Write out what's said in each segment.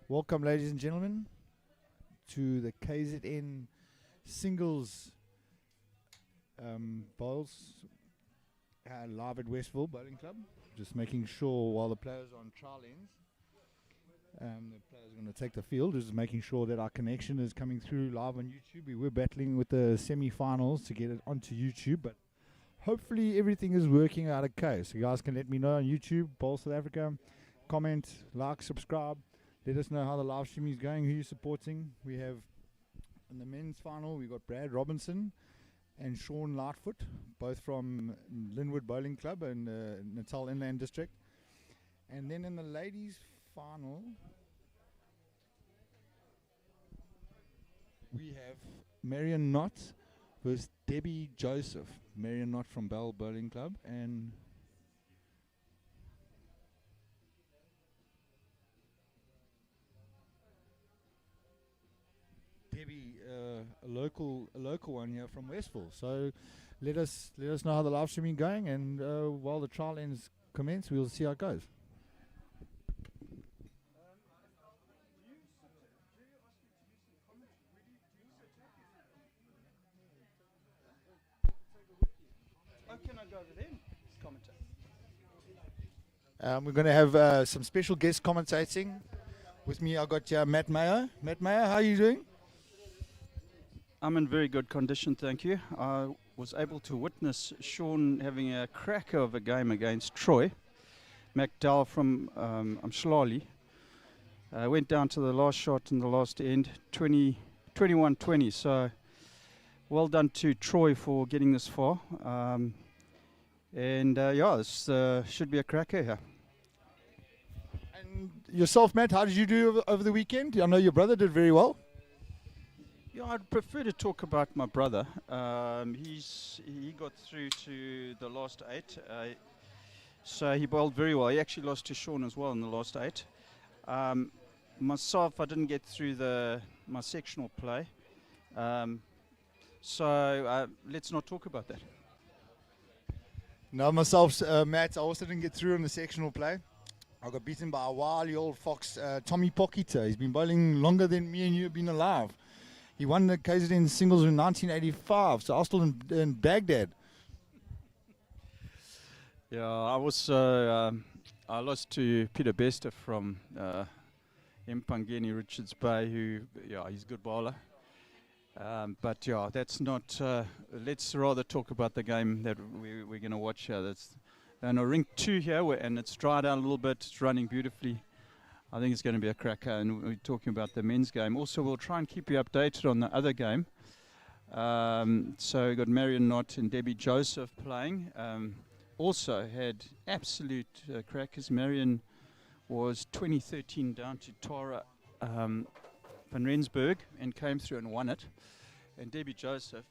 Welcome, ladies and gentlemen, to the KZN singles bowls live at Westville Bowling Club. Just making sure while the players are on trial ends, the players are going to take the field. Just making sure that our connection is coming through live on YouTube. We were battling with the semi-finals to get it onto YouTube, but hopefully everything is working out okay. So you guys can let me know on YouTube, Bowl South Africa. Comment, like, subscribe. Let us know how the live streaming is going, who you're supporting. We have in the men's final, we got Brad Robinson and Sean Lightfoot, both from Linwood Bowling Club and Natal Inland District. And then in the ladies' final, we have Marion Knott versus Debbie Joseph. Marion Knott from Bell Bowling Club and Debbie, a local one here from Westville. So let us know how the live streaming going, and while the trial ends commence, we'll see how it goes. Can I go over there? We're going to have some special guests commentating. With me, I've got Matt Mayo. Matt Mayo, how are you doing? I'm in very good condition, thank you. I was able to witness Sean having a cracker of a game against Troy. McDowell from Umhlali went down to the last shot in the last end, 21-20. So well done to Troy for getting this far. This should be a cracker here. And yourself, Matt, how did you do over the weekend? I know your brother did very well. Yeah, I'd prefer to talk about my brother. He got through to the last 8. So he bowled very well. He actually lost to Sean as well in the last 8. Myself, I didn't get through my sectional play. So let's not talk about that. No, myself, Matt, I also didn't get through in the sectional play. I got beaten by a wily old fox, Tommy Pockita. He's been bowling longer than me and you have been alive. He won the KZN singles in 1985, so I was still in Baghdad. Yeah, I lost to Peter Bester from Mpangeni Richards Bay, he's a good bowler. That's not. Let's rather talk about the game that we're going to watch here. That's ring 2 here, and it's dried out a little bit. It's running beautifully. I think it's going to be a cracker, and we're talking about the men's game. Also, we'll try and keep you updated on the other game. So we've got Marion Knott and Debbie Joseph playing. Also had absolute crackers. Marion was 2013 down to Tara van Rensburg and came through and won it. And Debbie Joseph,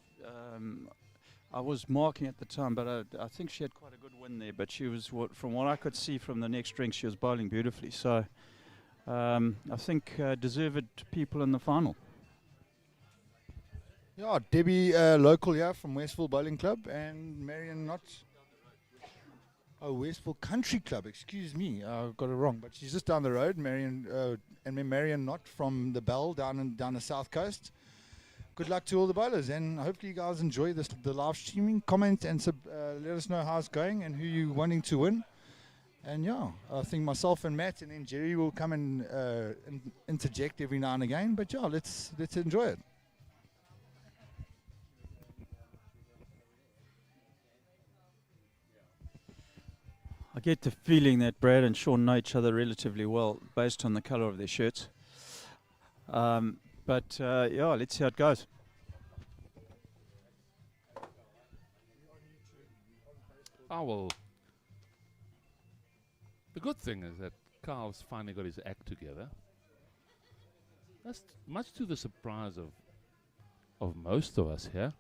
I was marking at the time, but I think she had quite a good win there. But she was, from what I could see from the next drink, she was bowling beautifully. So I think deserved people in the final. Yeah, Debbie, local here from Westville Bowling Club, and Marion Knott. Oh, Westville Country Club, excuse me, I got it wrong, but she's just down the road. Marion Knott from the Bell down the south coast. Good luck to all the bowlers, and hopefully you guys enjoy the live streaming. Comment and let us know how it's going and who you're wanting to win. And yeah, I think myself and Matt and then Jerry will come and interject every now and again. But yeah, let's enjoy it. I get the feeling that Brad and Sean know each other relatively well based on the colour of their shirts. Let's see how it goes. Oh, well, the good thing is that Carl's finally got his act together. That's much to the surprise of most of us here.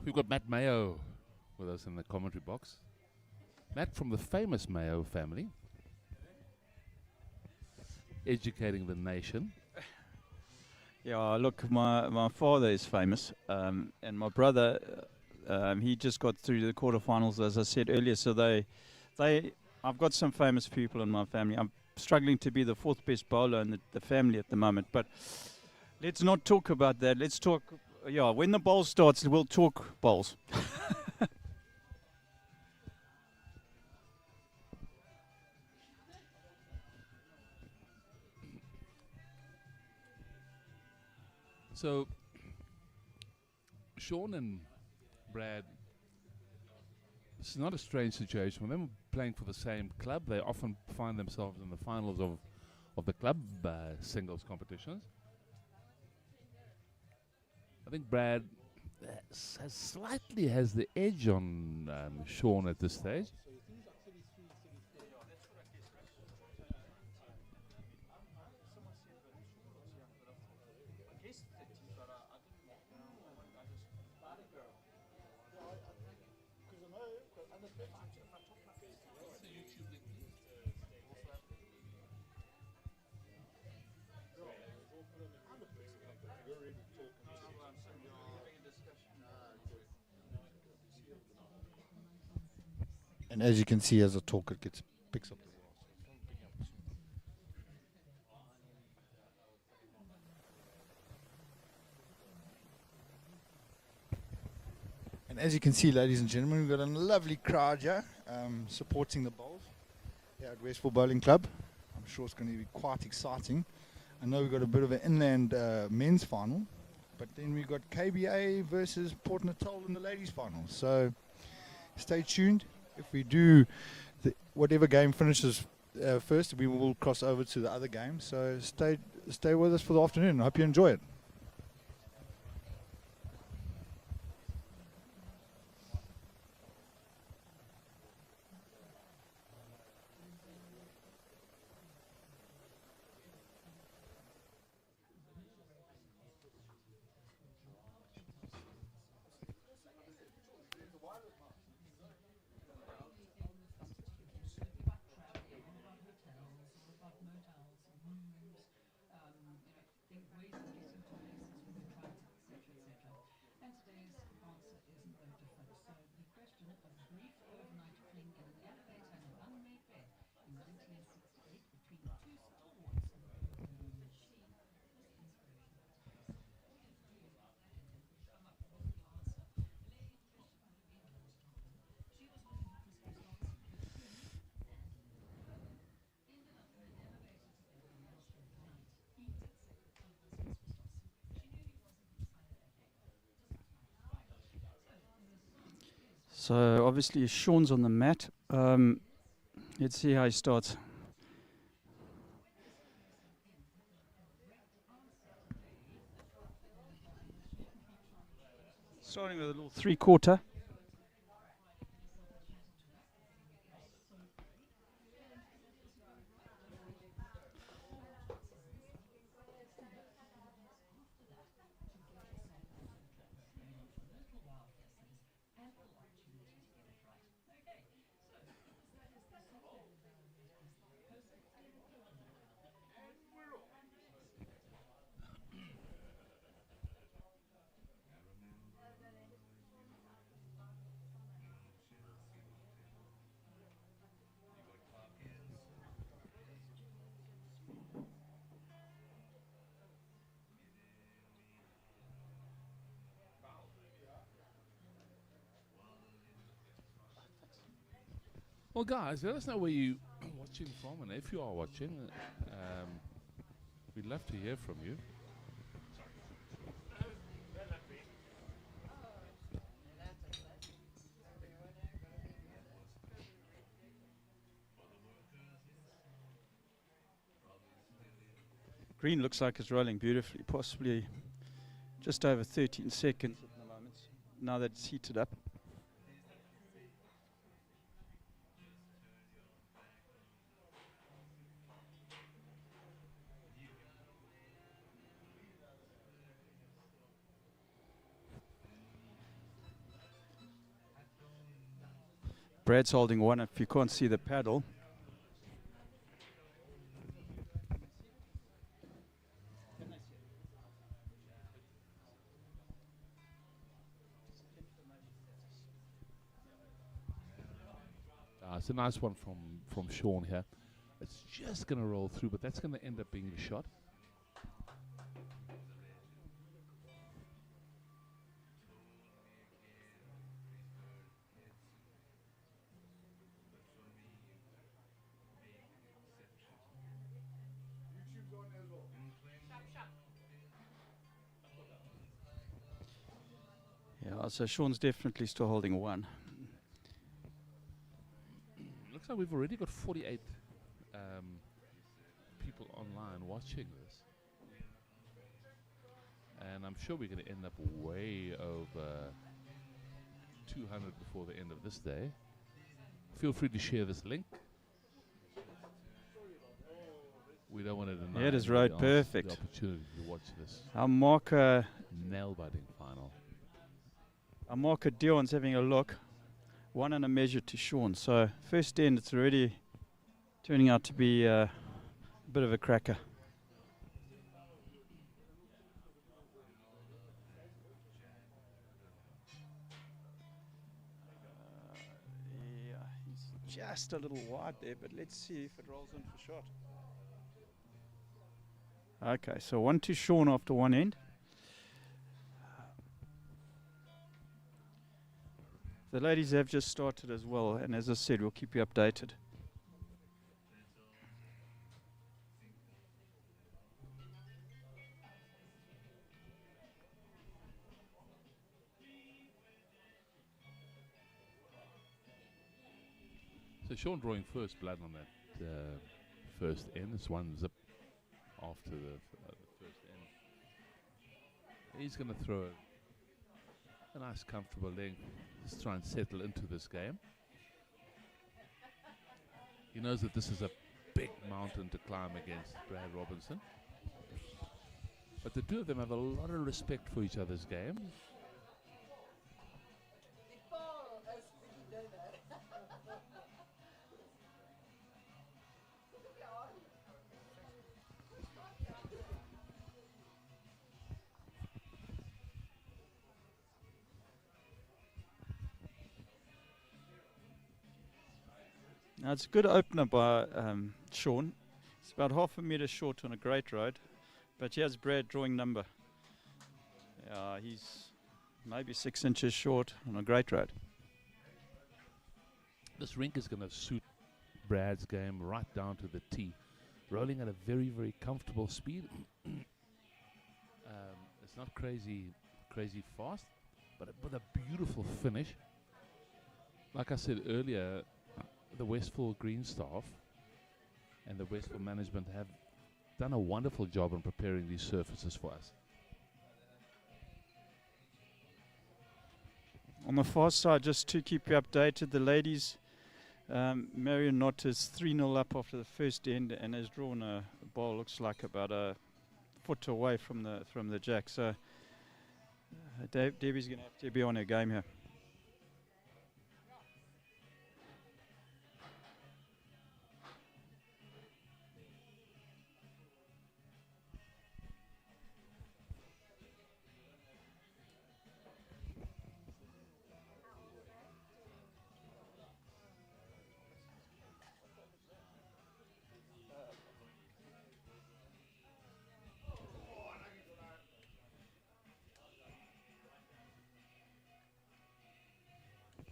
We've got Matt Mayo with us in the commentary box. Matt from the famous Mayo family, educating the nation. Yeah, look, my father is famous, and my brother He just got through to the quarterfinals, as I said earlier. So I've got some famous people in my family. I'm struggling to be the fourth best bowler in the family at the moment. But let's not talk about that. Let's talk. Yeah, when the bowl starts, we'll talk bowls. So, Sean and Brad, it's not a strange situation. When they're playing for the same club, they often find themselves in the finals of the club singles competitions. I think Brad slightly has the edge on Sean at this stage. And as you can see, as I talk, it picks up. And as you can see, ladies and gentlemen, we've got a lovely crowd here supporting the bowls here at Westville Bowling Club. I'm sure it's going to be quite exciting. I know we've got a bit of an inland men's final, but then we've got KBA versus Port Natal in the ladies' final. So stay tuned. If we do, whatever game finishes first, we will cross over to the other game. So stay with us for the afternoon. I hope you enjoy it. So obviously Sean's on the mat. Let's see how he starts. Starting with a little 3/4. Well, guys, let us know where you are watching from, and if you are watching, we'd love to hear from you. Green looks like it's rolling beautifully, possibly just over 13 seconds at the moment, now that it's heated up. Brad's holding one if you can't see the paddle. It's a nice one from Sean here. It's just going to roll through, but that's going to end up being the shot. Yeah, so Sean's definitely still holding one. Looks like we've already got 48 people online watching this. And I'm sure we're going to end up way over 200 before the end of this day. Feel free to share this link. We don't want to deny Yeah, it is anybody right, else perfect. the opportunity to watch this Our marker nail-biting final. Dion's having a look. 1 and a measure to Sean. So first end, it's already turning out to be a bit of a cracker. Yeah, he's just a little wide there, but let's see if it rolls in for shot. Okay, so 1 to Sean after one end. The ladies have just started as well, and as I said, we'll keep you updated. So Sean drawing first blood on that first end. It's one zip after the first end. He's going to throw a nice comfortable length. Just try and settle into this game. He knows that this is a big mountain to climb against Brad Robinson. But the two of them have a lot of respect for each other's game. Now it's a good opener by Sean. It's about half a metre short on a great road, but here's Brad drawing number. He's maybe 6 inches short on a great road. This rink is going to suit Brad's game right down to the tee. Rolling at a very, very comfortable speed. It's not crazy fast, but with a beautiful finish. Like I said earlier, the Westville green staff and the Westville management have done a wonderful job on preparing these surfaces for us. On the far side, just to keep you updated, the ladies, Marion Knott is 3-0 up after the first end and has drawn a ball, looks like about a foot away from the jack. So Debbie's going to have to be on her game here.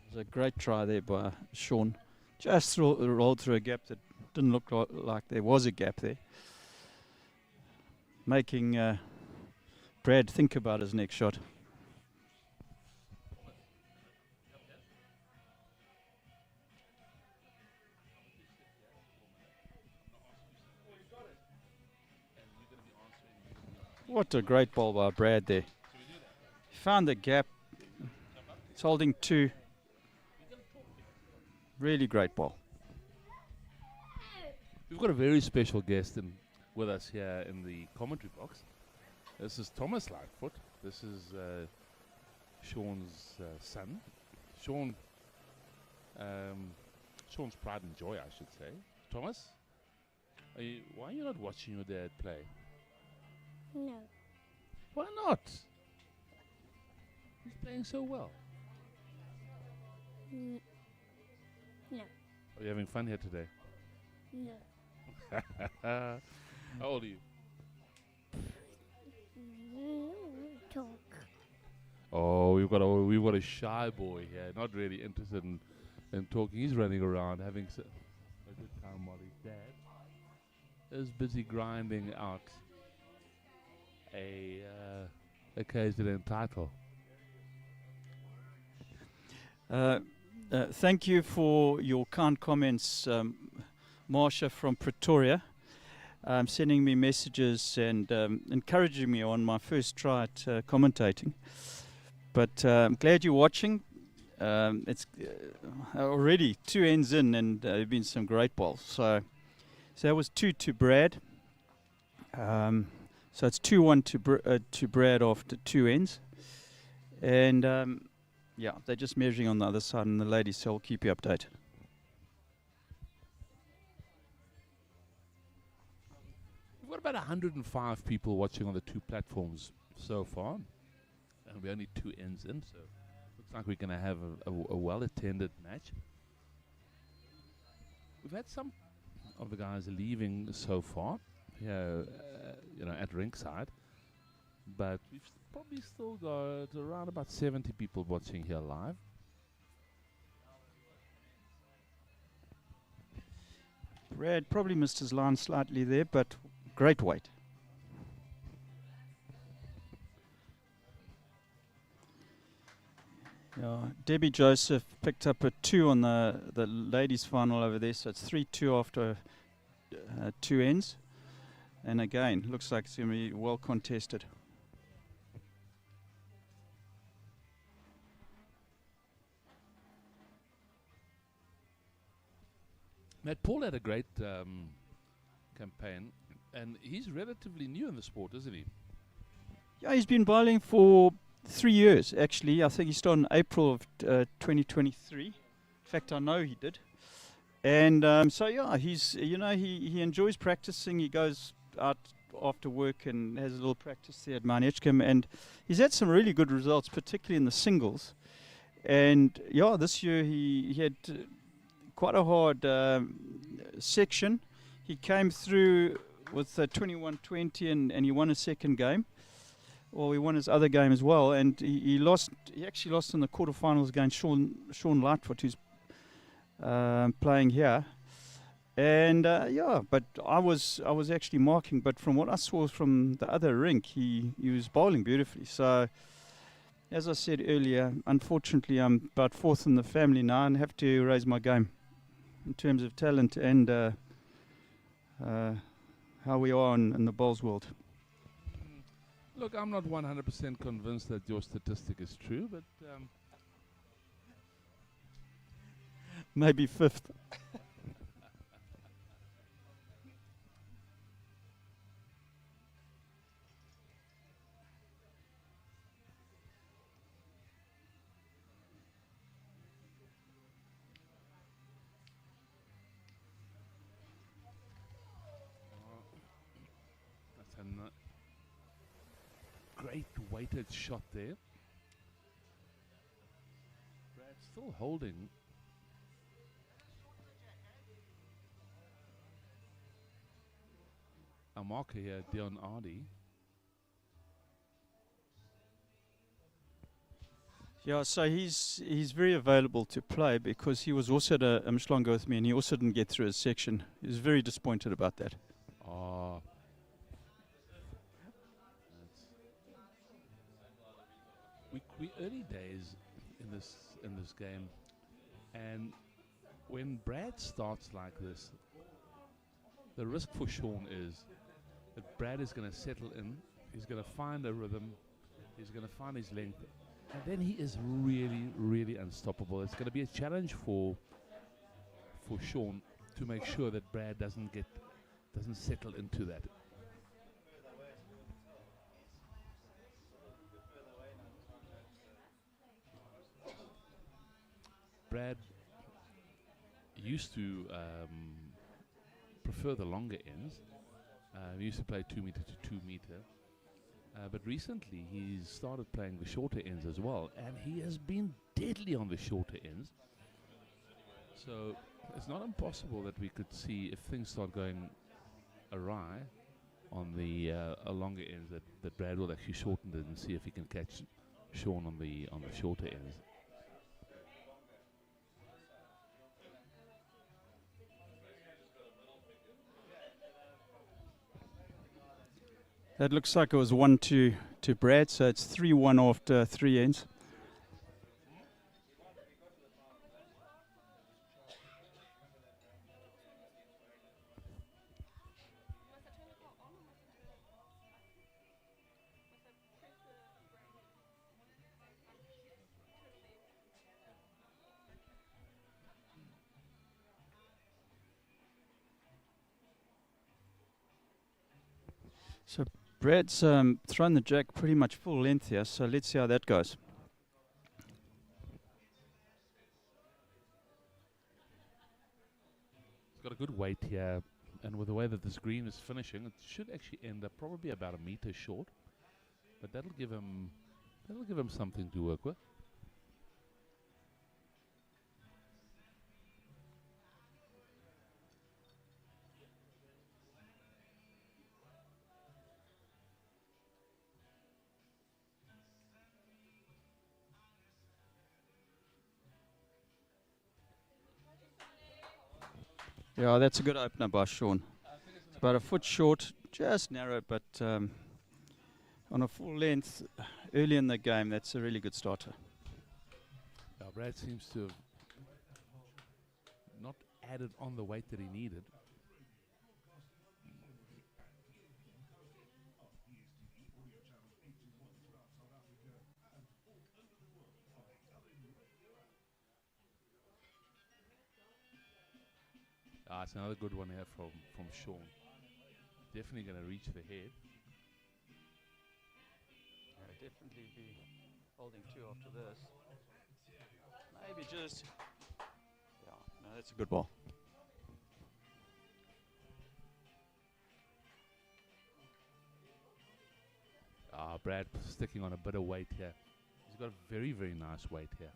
It was a great try there by Sean. Just rolled through a gap that didn't look like there was a gap there. Making Brad think about his next shot. What a great ball by Brad there. He found the gap. It's holding 2. Really great ball. We've got a very special guest with us here in the commentary box. This is Thomas Lightfoot. This is Sean's son. Sean's pride and joy, I should say. Thomas, why are you not watching your dad play? No. Why not? He's playing so well. No. Are Are you having fun here today? No. How old are you? Talk. Oh, we've got a shy boy here, not really interested in talking. He's running around having a good time while his dad is busy grinding out a KZN title. Thank you for your kind comments, Marsha from Pretoria. Sending me messages and encouraging me on my first try at commentating. But I'm glad you're watching. It's already 2 ends in, and there have been some great bowls. So that was 2 to Brad. So it's 2-1 to Brad after 2 ends. And yeah, they're just measuring on the other side, and the ladies, so I'll keep you updated. We've got about 105 people watching on the 2 platforms so far, and we're only 2 ends in, so looks like we're going to have a well-attended match. We've had some of the guys leaving so far, here, at ringside, but we've probably still got around about 70 people watching here live. Brad probably missed his line slightly there, but great weight. Yeah, Debbie Joseph picked up a 2 on the ladies' final over there, so it's 3-2 after 2 ends. And again, looks like it's going to be well contested. Matt Paul had a great campaign, and he's relatively new in the sport, isn't he? Yeah, he's been bowling for 3 years, actually. I think he started in April of 2023. In fact, I know he did. And so, yeah, he's, he enjoys practicing. He goes out after work and has a little practice there at Mount Edgecombe. And he's had some really good results, particularly in the singles. And, yeah, this year he had quite a hard section. He came through with 21-20 and he won his second game. Well, he won his other game as well, and he lost. He actually lost in the quarterfinals against Sean Lightfoot, who's playing here. And yeah, but I was actually marking. But from what I saw from the other rink, he was bowling beautifully. So, as I said earlier, unfortunately, I'm about 4th in the family now, and have to raise my game in terms of talent and how we are in the bowls world. Look, I'm not 100% convinced that your statistic is true, but Maybe 5th. that's a great weighted shot there. Brad still holding. A marker here, Dion Ardy. Yeah, so he's very available to play because he was also at a Mshlanga with me, and he also didn't get through his section. He was very disappointed about that. Oh. We early days in this game, and when Brad starts like this, the risk for Sean is that Brad is going to settle in, he's going to find a rhythm, he's going to find his length, and then he is really, really unstoppable. It's going to be a challenge for Sean to make sure that Brad doesn't settle into that. Brad used to prefer the longer ends. He used to play 2 meter to 2 meter. But recently he's started playing the shorter ends as well. And he has been deadly on the shorter ends. So it's not impossible that we could see if things start going awry on the longer ends that Brad will actually shorten it and see if he can catch Sean on the shorter ends. That looks like it was 1-2 to Brad, so it's 3-1 after 3 ends. So Brad's thrown the jack pretty much full length here, so let's see how that goes. It's got a good weight here, and with the way that this green is finishing, it should actually end up probably about a meter short. But that'll give him something to work with. Yeah, that's a good opener by Sean. It's about a foot short, just narrow, but on a full length early in the game, that's a really good starter. Brad seems to have not added on the weight that he needed. It's another good one here from Sean. Definitely going to reach the head. Definitely be holding 2 after this. Maybe just... Yeah, no, that's a good ball. Brad sticking on a bit of weight here. He's got a very, very nice weight here.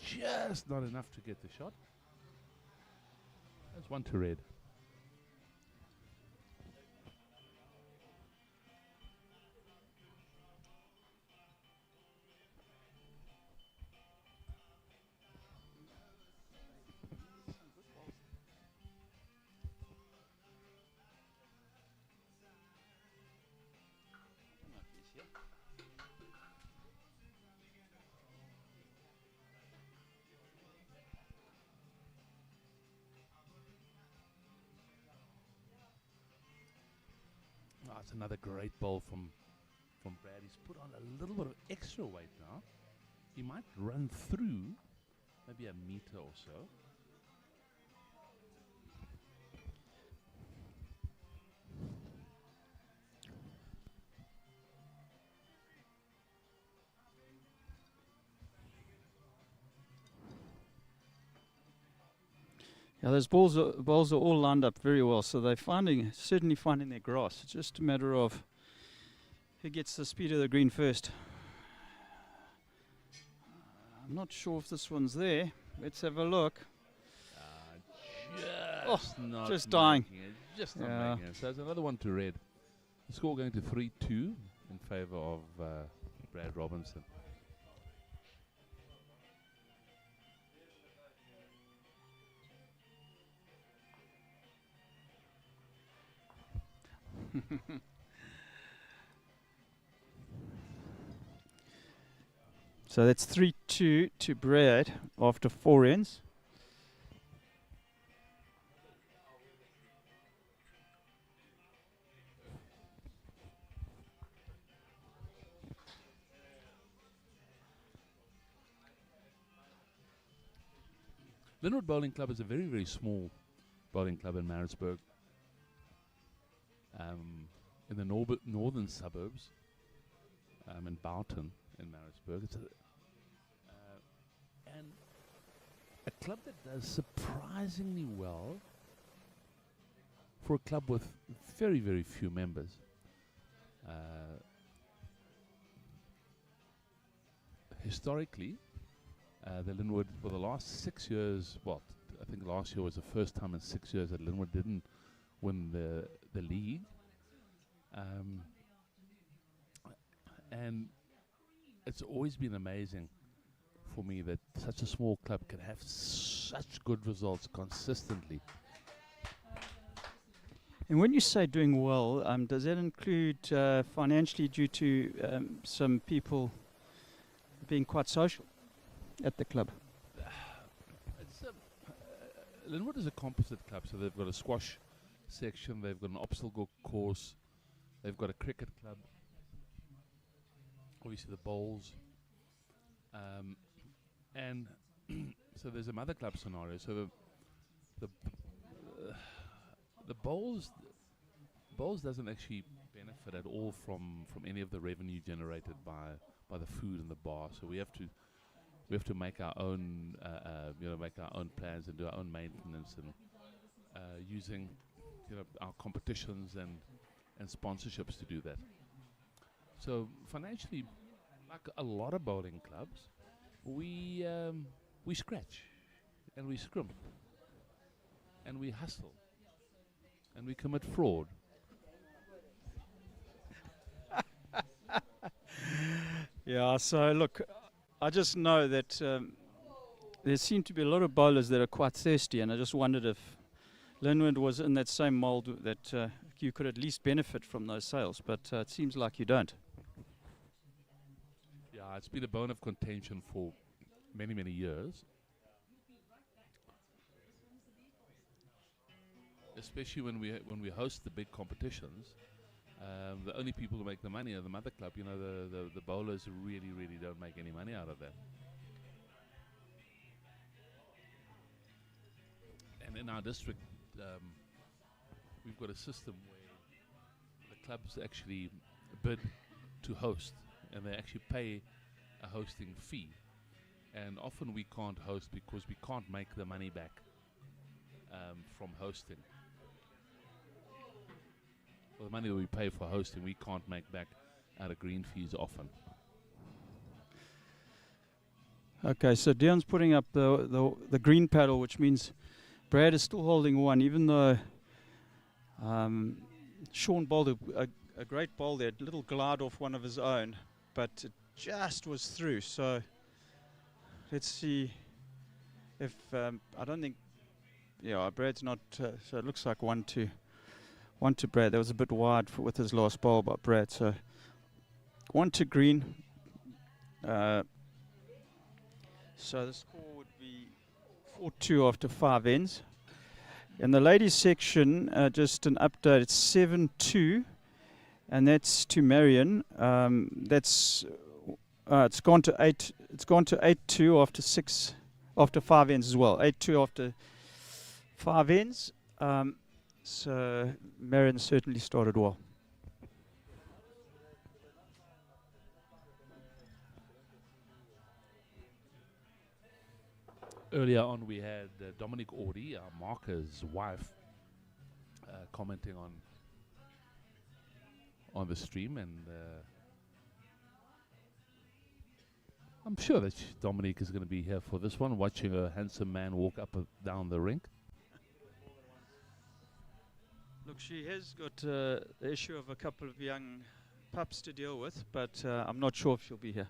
Just not enough to get the shot. That's 1 to red. It's another great ball from Brad. He's put on a little bit of extra weight now. He might run through maybe a meter or so. Yeah, those balls are all lined up very well, so they're certainly finding their grass. It's just a matter of who gets the speed of the green first. I'm not sure if this one's there. Let's have a look. Just dying. Just not making it. So it's another 1 to red. The score going to 3-2 in favour of Brad Robinson. So that's 3-2 to Brad after 4 ends. Linwood Bowling Club is a very, very small bowling club in Maritzburg. In the northern suburbs, in Boughton in Maritzburg. It's and a club that does surprisingly well for a club with very, very few members. Historically, the Linwood for the last 6 years, I think last year was the first time in 6 years that Linwood didn't win the league. And it's always been amazing for me that such a small club can have such good results consistently. And when you say doing well, does that include financially due to some people being quite social at the club? Linwood is a composite club, so they've got a squash section, they've got an obstacle course, they've got a cricket club, obviously the bowls, and so there's a mother club scenario. So the bowls doesn't actually benefit at all from any of the revenue generated by the food in the bar. So we have to make our own make our own plans and do our own maintenance and using our competitions and sponsorships to do that. So financially, like a lot of bowling clubs, we scratch and we scrimp and we hustle and we commit fraud. Yeah, so look, I just know that there seem to be a lot of bowlers that are quite thirsty, and I just wondered if Linwood was in that same mould that you could at least benefit from those sales, but it seems like you don't. Yeah, it's been a bone of contention for many, many years. Especially when we host the big competitions, the only people who make the money are the mother club. The bowlers really don't make any money out of that. And in our district, we've got a system where the clubs actually bid to host, and they actually pay a hosting fee. And often we can't host because we can't make the money back from hosting. Well, the money that we pay for hosting, we can't make back out of green fees often. Okay, so Dion's putting up the green paddle, which means Brad is still holding one, even though Sean bowled a great bowl there, a little glide off one of his own, but it just was through. So let's see if I don't think, Brad's not. So it looks like one to Brad. That was a bit wide with his last bowl by Brad. So 1 to green. So the score would be 4-2 after 5 ends. In the ladies section, just an update. It's 7-2, and that's to Marion. It's gone to 8. It's gone to 8-2 after 5 ends as well. 8-2 after 5 ends. So Marion certainly started well. Earlier on, we had Dominic Audi, our marker's wife, commenting on the stream, and I'm sure that Dominic is going to be here for this one, watching a handsome man walk up and down the rink. Look, she has got the issue of a couple of young pups to deal with, but I'm not sure if she'll be here.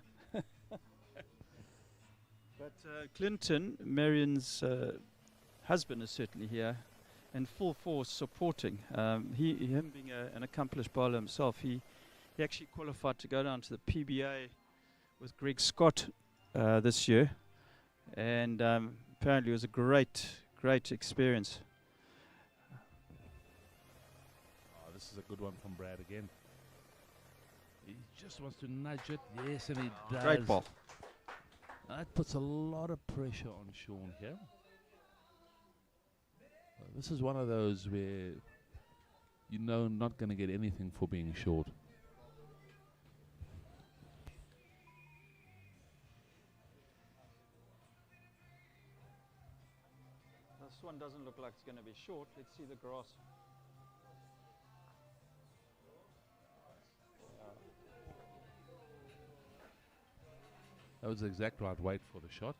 But Clinton, Marion's husband, is certainly here and full force supporting. Him being an accomplished bowler himself, he actually qualified to go down to the PBA with Greg Scott this year, and apparently it was a great experience. Oh, this is a good one from Brad again. He just wants to nudge it. Yes, and he does. Great ball. That puts a lot of pressure on Sean here. This is one of those where not going to get anything for being short. This one doesn't look like it's going to be short. Let's see the grass. That was the exact right weight for the shot.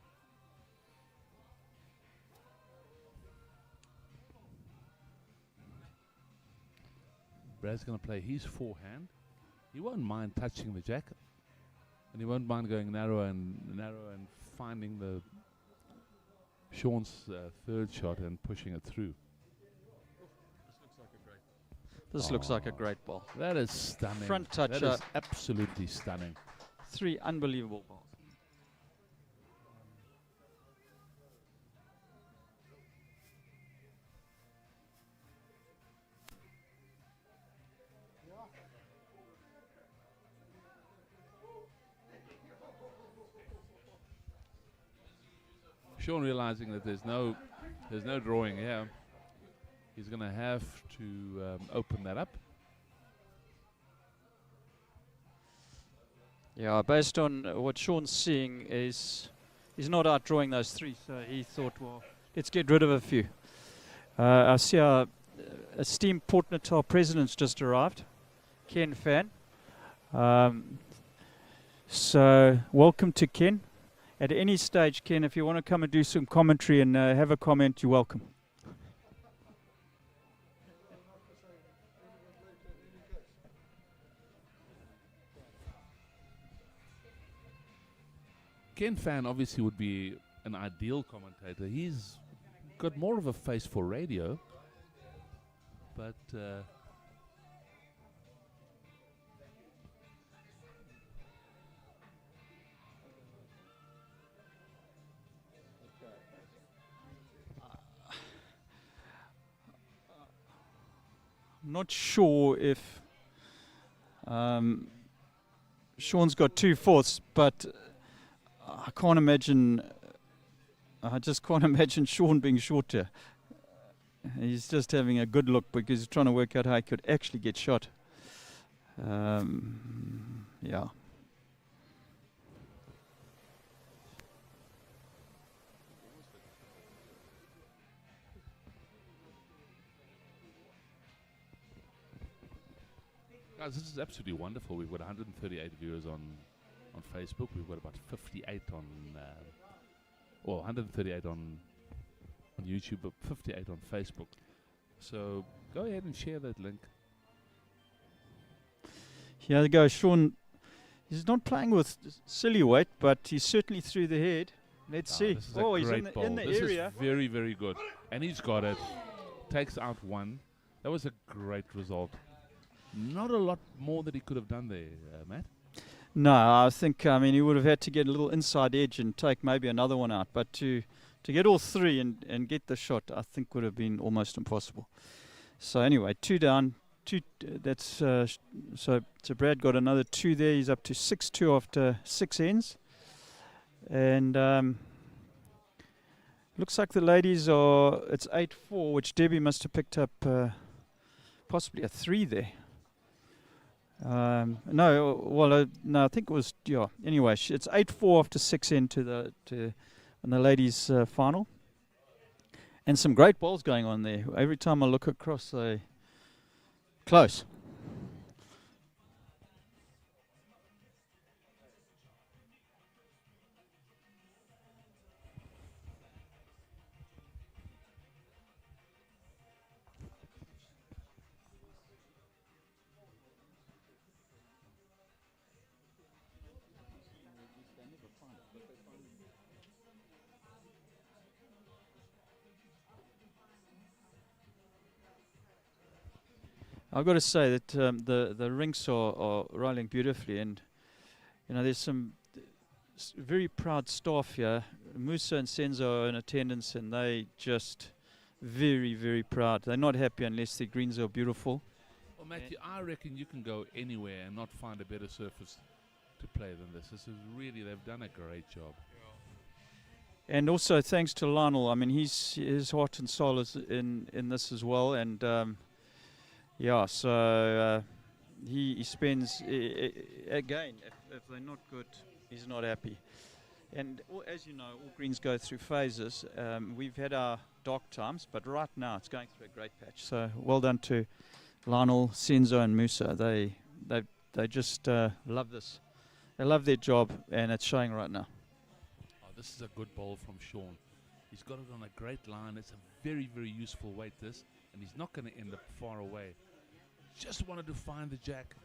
Brad's going to play his forehand. He won't mind touching the jack, and he won't mind going narrow and finding the Sean's third shot and pushing it through. This looks like a great ball. That is stunning. Front touch. That is absolutely stunning. 3 unbelievable balls. Sean realizing that there's no drawing here. He's going to have to open that up. Yeah, based on what Sean's seeing is he's not outdrawing those 3, so he thought, well, let's get rid of a few. I see our esteemed Port Natal president's just arrived, Ken Fan. So welcome to Ken. At any stage, Ken, if you want to come and do some commentary and have a comment, you're welcome. Ken Fan obviously would be an ideal commentator. He's got more of a face for radio, but I'm not sure if Sean's got 2/4, but I can't imagine. I just can't imagine Sean being shorter. He's just having a good look because he's trying to work out how he could actually get shot. Yeah. guys, this is absolutely wonderful. We've got 138 viewers on Facebook. We've got about 58 on, 138 on YouTube, but 58 on Facebook. So go ahead and share that link. Here we go, Sean. He's not playing with silly weight, but he's certainly through the head. Let's see. This is Oh, a he's great ball. in the This area. is very, very good. And he's got it. Takes out 1. That was a great result. Not a lot more that he could have done there, Matt. No, I think, he would have had to get a little inside edge and take maybe another one out. But to get all 3 and get the shot, I think would have been almost impossible. So anyway, 2 down. 2. That's so Brad got another 2 there. He's up to 6-2 after 6 ends. And looks like the ladies are, it's 8-4, which Debbie must have picked up possibly a 3 there. No, I think it was, yeah. Anyway, it's 8-4 after 6 into the ladies' final. And some great balls going on there. Every time I look across, they close. I've got to say that the rinks are rolling beautifully, and there's some very proud staff here. Musa and Senzo are in attendance, and they just very, very proud. They're not happy unless the greens are beautiful. Well, Matthew, I reckon you can go anywhere and not find a better surface to play than this. This is really, they've done a great job. And also thanks to Lionel. I mean, his heart and soul is in this as well, and yeah, so he spends, again, if they're not good, he's not happy. And as you know, all greens go through phases. We've had our dark times, but right now it's going through a great patch. So well done to Lionel, Senzo and Musa. They just love this. They love their job, and it's showing right now. this is a good bowl from Sean. He's got it on a great line. It's a very, very useful weight, this, and he's not going to end up far away. Just wanted to find the jack.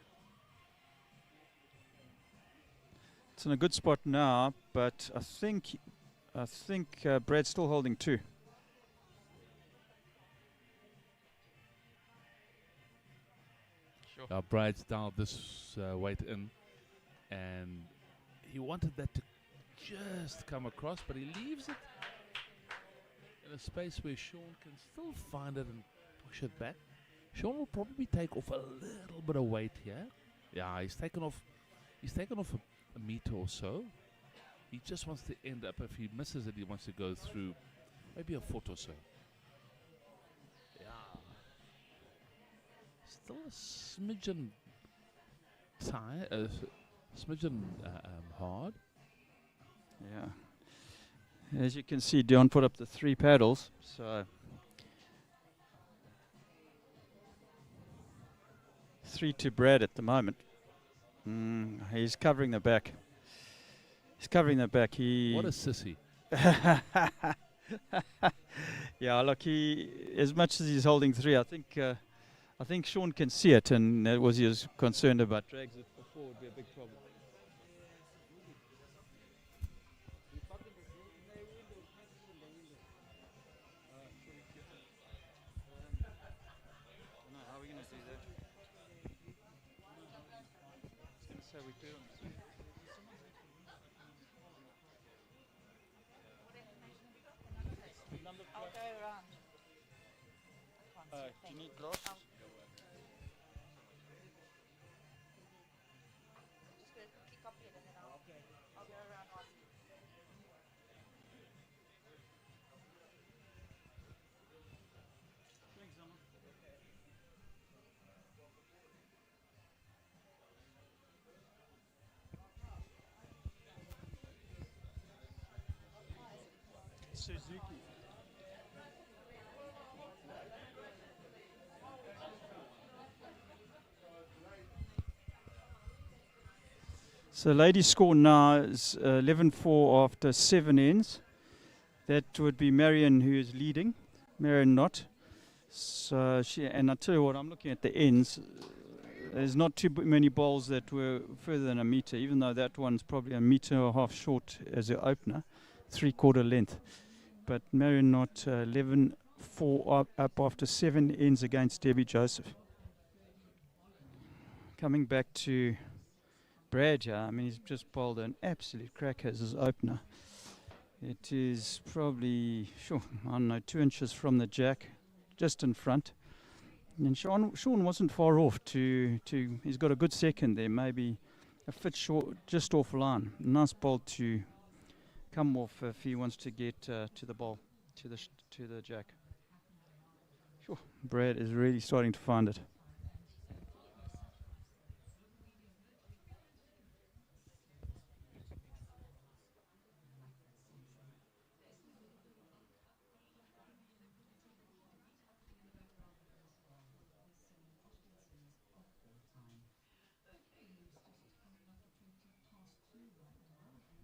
It's in a good spot now, but I think Brad's still holding 2. Sure. Brad's dialed this weight in, and he wanted that to just come across, but he leaves it in a space where Sean can still find it and push it back. Sean will probably take off a little bit of weight here. Yeah, he's taken off a meter or so. He just wants to end up, if he misses it, he wants to go through maybe a foot or so. Yeah. Still a smidgen hard. Yeah. As you can see, Dion put up the 3 paddles, so 3 to Brad at the moment. He's covering the back. He's covering the back. What a sissy. Yeah, look, as much as he's holding 3, I think Sean can see it, and that was he was concerned about. Drags it before would be a big problem. How are we going to do that? I was going to say we do. I'll go around. Do you need glasses? Just go click up here and then I'll go around asking. Thanks, Emma. Suzuki. So ladies' score now is 11-4 after 7 ends. That would be Marion who is leading, Marion Knott. So and I tell you what, I'm looking at the ends. There's not too many bowls that were further than a meter, even though that one's probably a meter and a half short as an opener, 3/4 length. But Marion Knott 11-4 up after 7 ends against Debbie Joseph. Coming back to Brad, I mean, he's just bowled an absolute cracker as his opener. It is probably, I don't know, 2 inches from the jack, just in front. And Sean wasn't far off he's got a good second there, maybe a foot short, just off line. Nice bowl to come off if he wants to get to the bowl, to the jack. Brad is really starting to find it.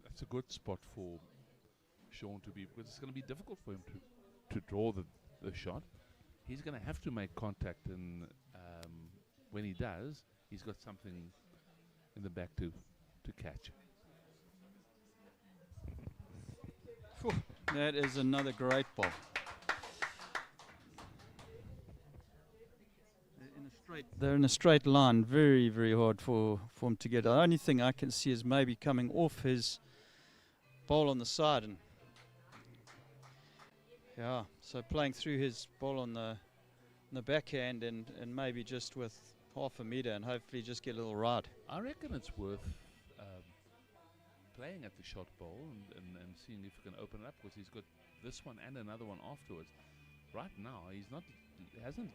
That's a good spot for Sean to be, because it's going to be difficult for him to draw the shot. He's going to have to make contact, and when he does, he's got something in the back to catch. That is another great ball. They're in a straight line, very, very hard for him to get. The only thing I can see is maybe coming off his bowl on the side, and yeah, so playing through his ball on the backhand and maybe just with half a meter and hopefully just get a little ride. I reckon it's worth playing at the shot bowl and seeing if he can open it up, because he's got this one and another one afterwards. Right now, he hasn't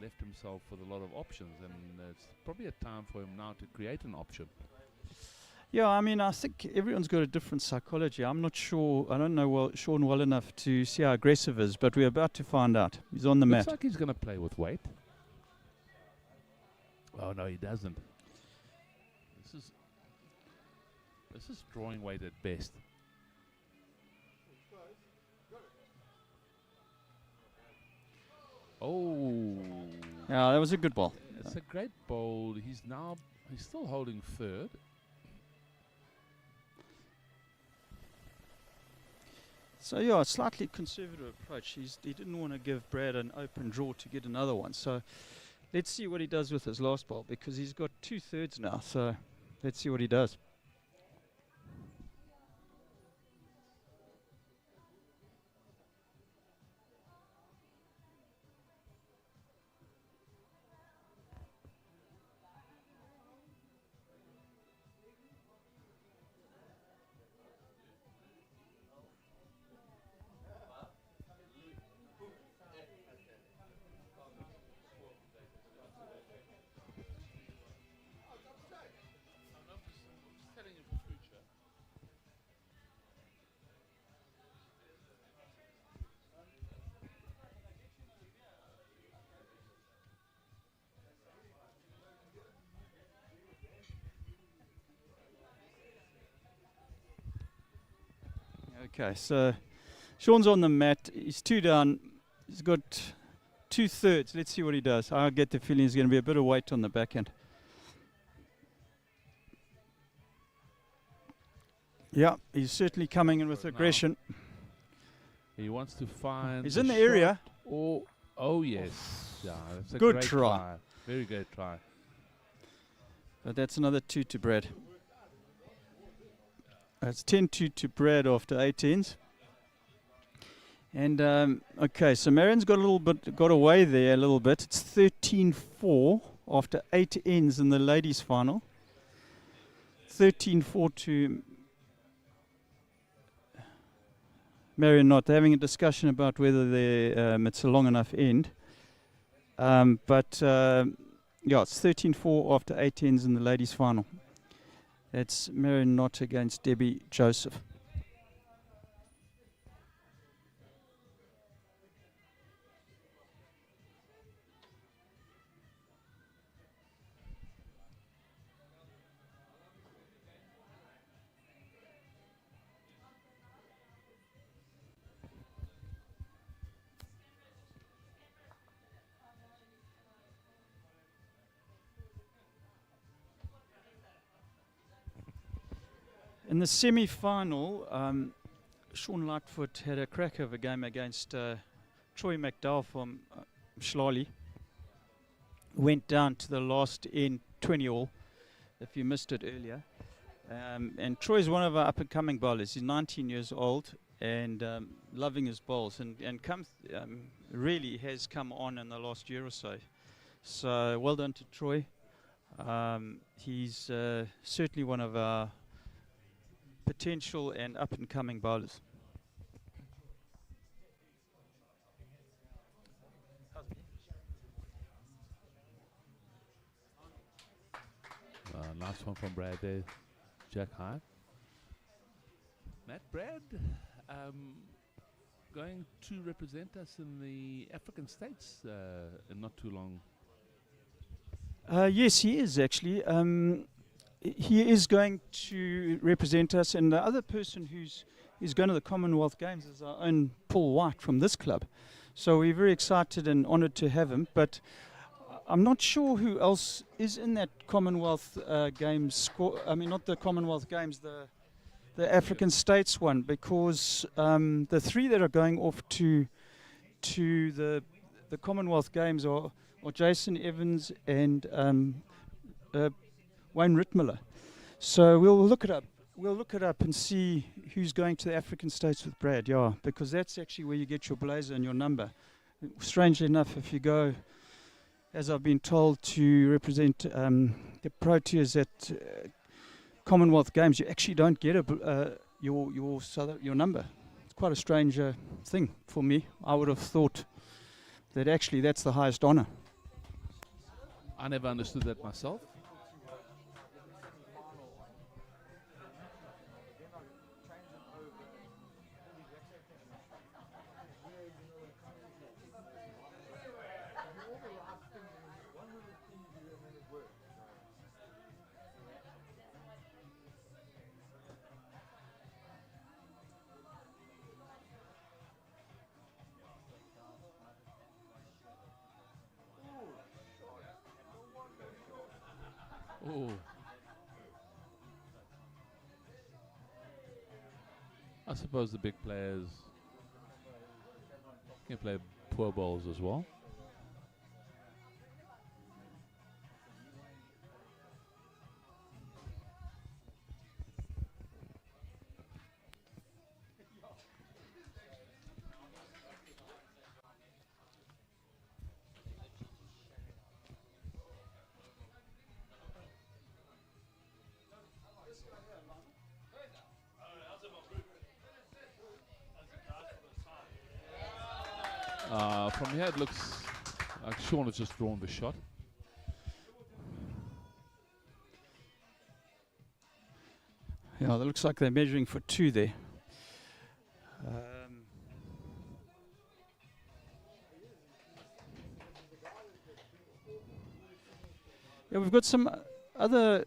left himself with a lot of options, and it's probably a time for him now to create an option. Yeah, I mean, I think everyone's got a different psychology. I'm not sure. I don't know Sean well enough to see how aggressive he is, but we're about to find out. He's on the mat. Looks like he's going to play with weight. Oh no, he doesn't. This is drawing weight at best. Oh. Yeah, that was a good ball. It's a great bowl. He's still holding third. So yeah, a slightly conservative approach. He didn't want to give Brad an open draw to get another one. So let's see what he does with his last ball, because he's got 2/3 now. So let's see what he does. Okay, so Sean's on the mat. He's 2 down. He's got 2/3. Let's see what he does. I get the feeling there's going to be a bit of weight on the back end. Yeah, he's certainly coming in with aggression. He wants to find. He's in the area. Oh yes. Yeah, that's a Good great try. Very good try. But that's another 2 to Brad. That's 10-2 to Brad after 18s. And okay, so Marion's got away there a little bit. It's 13-4 after 8 ends in the ladies' final. 13-4 to Marion Knott. They're having a discussion about whether it's a long enough end. Yeah, it's 13-4 after 8 ends in the ladies' final. That's Marion Knott against Debbie Joseph. In the semi-final, Sean Lightfoot had a cracker of a game against Troy McDowell from Schlali. Went down to the last end 20-all, if you missed it earlier. And Troy's one of our up-and-coming bowlers. He's 19 years old and loving his bowls, and really has come on in the last year or so. So well done to Troy. He's certainly one of our potential and up-and-coming bowlers. Nice one from Brad there. Jack high. Matt, Brad, going to represent us in the African states in not too long. Yes, he is actually. He is going to represent us, and the other person who's going to the Commonwealth Games is our own Paul White from this club. So we're very excited and honoured to have him, but I'm not sure who else is in that Commonwealth Games squad. I mean, not the Commonwealth Games, the African States one, because the 3 that are going off to the Commonwealth Games are Jason Evans and Wayne Rittmiller. So we'll look it up. We'll look it up and see who's going to the African States with Brad, yeah, because that's actually where you get your blazer and your number. Strangely enough, if you go, as I've been told, to represent the Proteas at Commonwealth Games, you actually don't get your number. It's quite a strange thing for me. I would have thought that actually that's the highest honour. I never understood that myself. Oh. I suppose the big players can play poor bowls as well. From here it looks like Sean has just drawn the shot. Yeah, that looks like they're measuring for 2 there. Yeah, we've got some other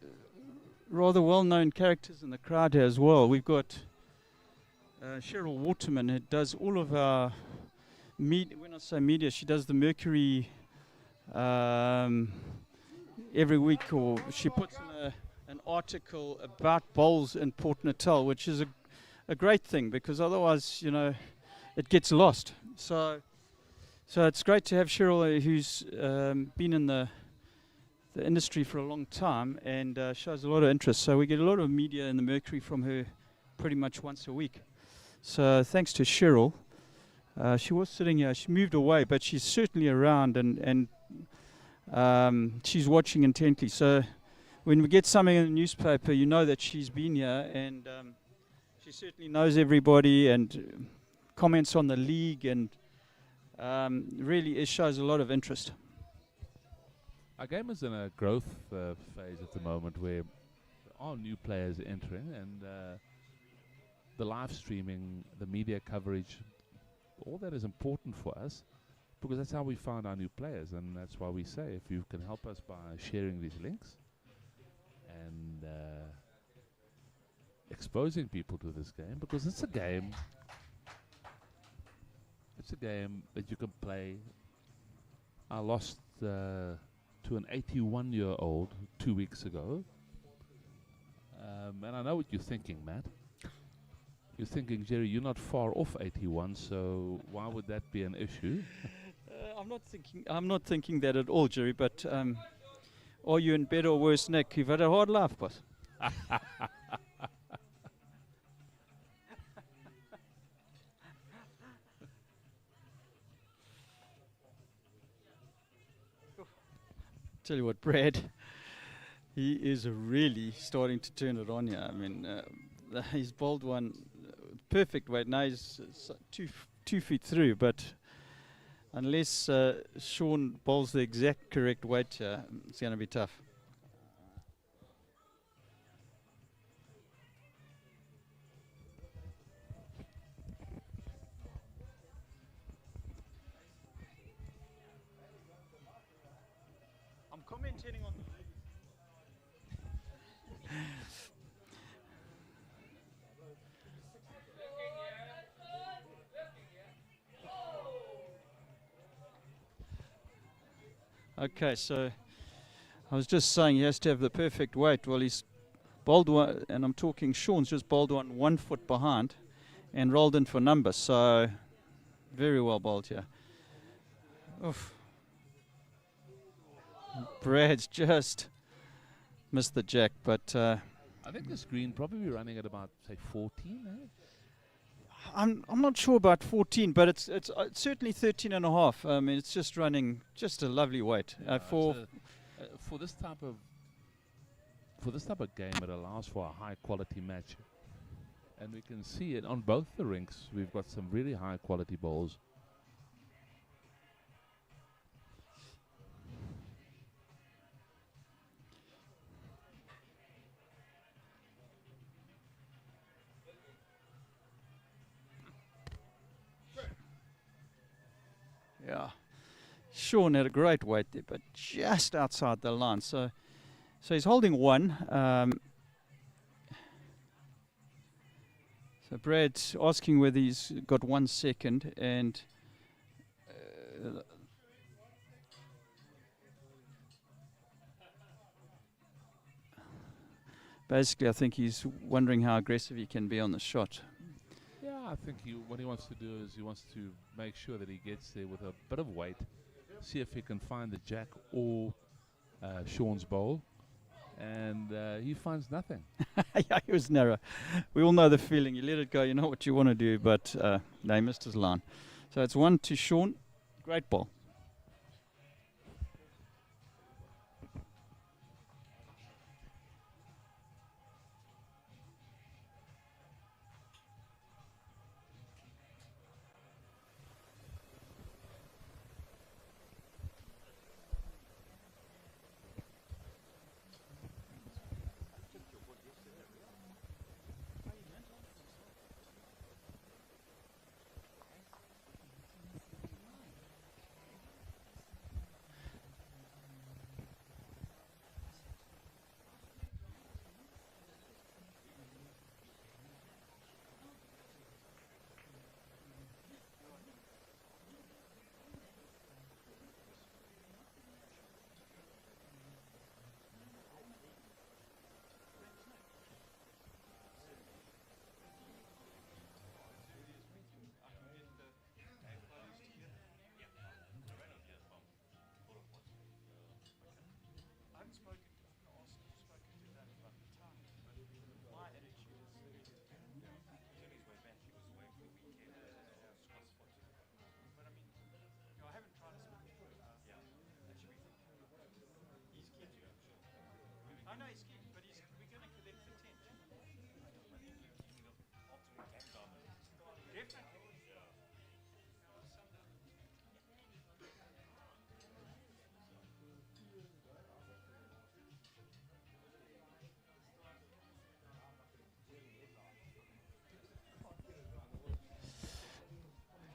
rather well-known characters in the crowd here as well. We've got Cheryl Waterman, who does all of our media. When I say media, she does the Mercury every week, or she puts in an article about bowls in Port Natal, which is a great thing, because otherwise, it gets lost. So it's great to have Cheryl, who's been in the industry for a long time and shows a lot of interest. So we get a lot of media in the Mercury from her pretty much once a week. So thanks to Cheryl. She was sitting here. She moved away, but she's certainly around, and she's watching intently. So when we get something in the newspaper, you know that she's been here, and she certainly knows everybody and comments on the league, and really it shows a lot of interest. Our game is in a growth phase at the moment, where there are new players entering, and the live streaming, the media coverage, all that is important for us, because that's how we find our new players. And that's why we say, if you can help us by sharing these links and exposing people to this game, because it's a game that you can play. I lost to an 81-year-old 2 weeks ago, and I know what you're thinking, Matt. You're thinking, Jerry, you're not far off 81, so why would that be an issue? I'm not thinking that at all, Jerry. But are you in better or worse nick? You've had a hard life, boss. Tell you what, Brad, he is really starting to turn it on here. I mean, he's bowled one perfect weight. Now he's 2 feet through, but unless Sean bowls the exact correct weight, it's going to be tough. I'm commentating on Okay, so I was just saying he has to have the perfect weight. Well, he's bowled one, and I'm talking Sean's just bowled 1 foot behind and rolled in for number. So very well bowled here. Oof. Brad's just missed the jack, but I think the screen probably running at about, say, 14, eh? I'm not sure about 14, but it's certainly 13 and a half. I mean, it's just running just a lovely weight for this type of game. It allows for a high quality match, and we can see it on both the rinks. We've got some really high quality bowls. Yeah, Sean had a great weight there, but just outside the line. So he's holding 1. So Brad's asking whether he's got 1 second, and basically, I think he's wondering how aggressive he can be on the shot. Yeah, I think what he wants to do is he wants to make sure that he gets there with a bit of weight, see if he can find the jack or Sean's bowl, and he finds nothing. Yeah, he was narrow. We all know the feeling. You let it go, you know what you want to do, but they missed his line. So it's 1 to Sean. Great ball.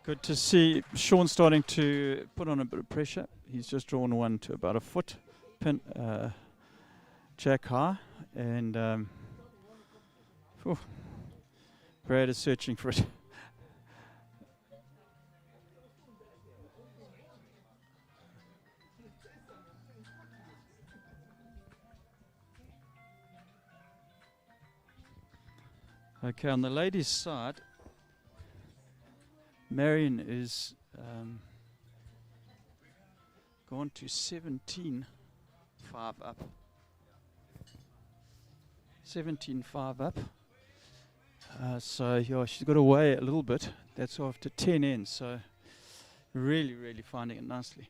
Good to see Sean starting to put on a bit of pressure. He's just drawn one to about a foot, pin, jack high, and Brad is searching for it. Okay, on the ladies' side, Marion is gone to 17-5 up. 17-5 up. So yeah, she's got away a little bit. That's after 10 ends. So really, really finding it nicely.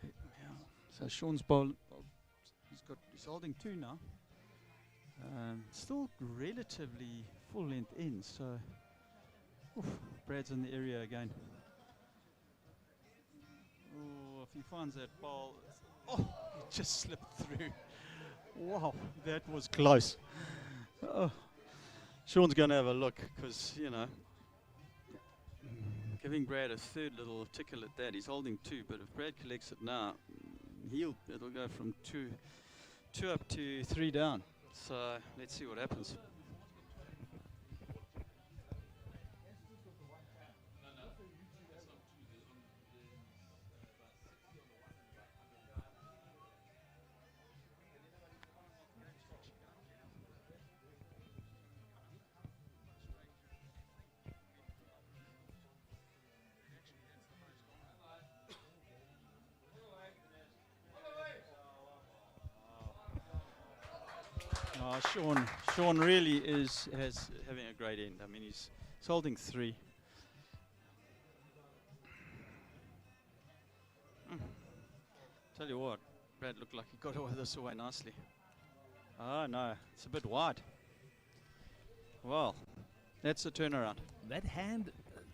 Yeah. So Sean's bowl, he's holding 2 now. Still relatively full length ends, so Brad's in the area again. Oh, if he finds that ball, it just slipped through. Wow, that was close. Oh, Sean's going to have a look because, you know, giving Brad a third little tickle at that. He's holding 2, but if Brad collects it now, it'll go from 2 up to 3 down. So let's see what happens. Sean really is having a great end. I mean, he's holding 3. Tell you what, Brad looked like he got this away nicely. Oh no, it's a bit wide. Well, that's the turnaround. That hand,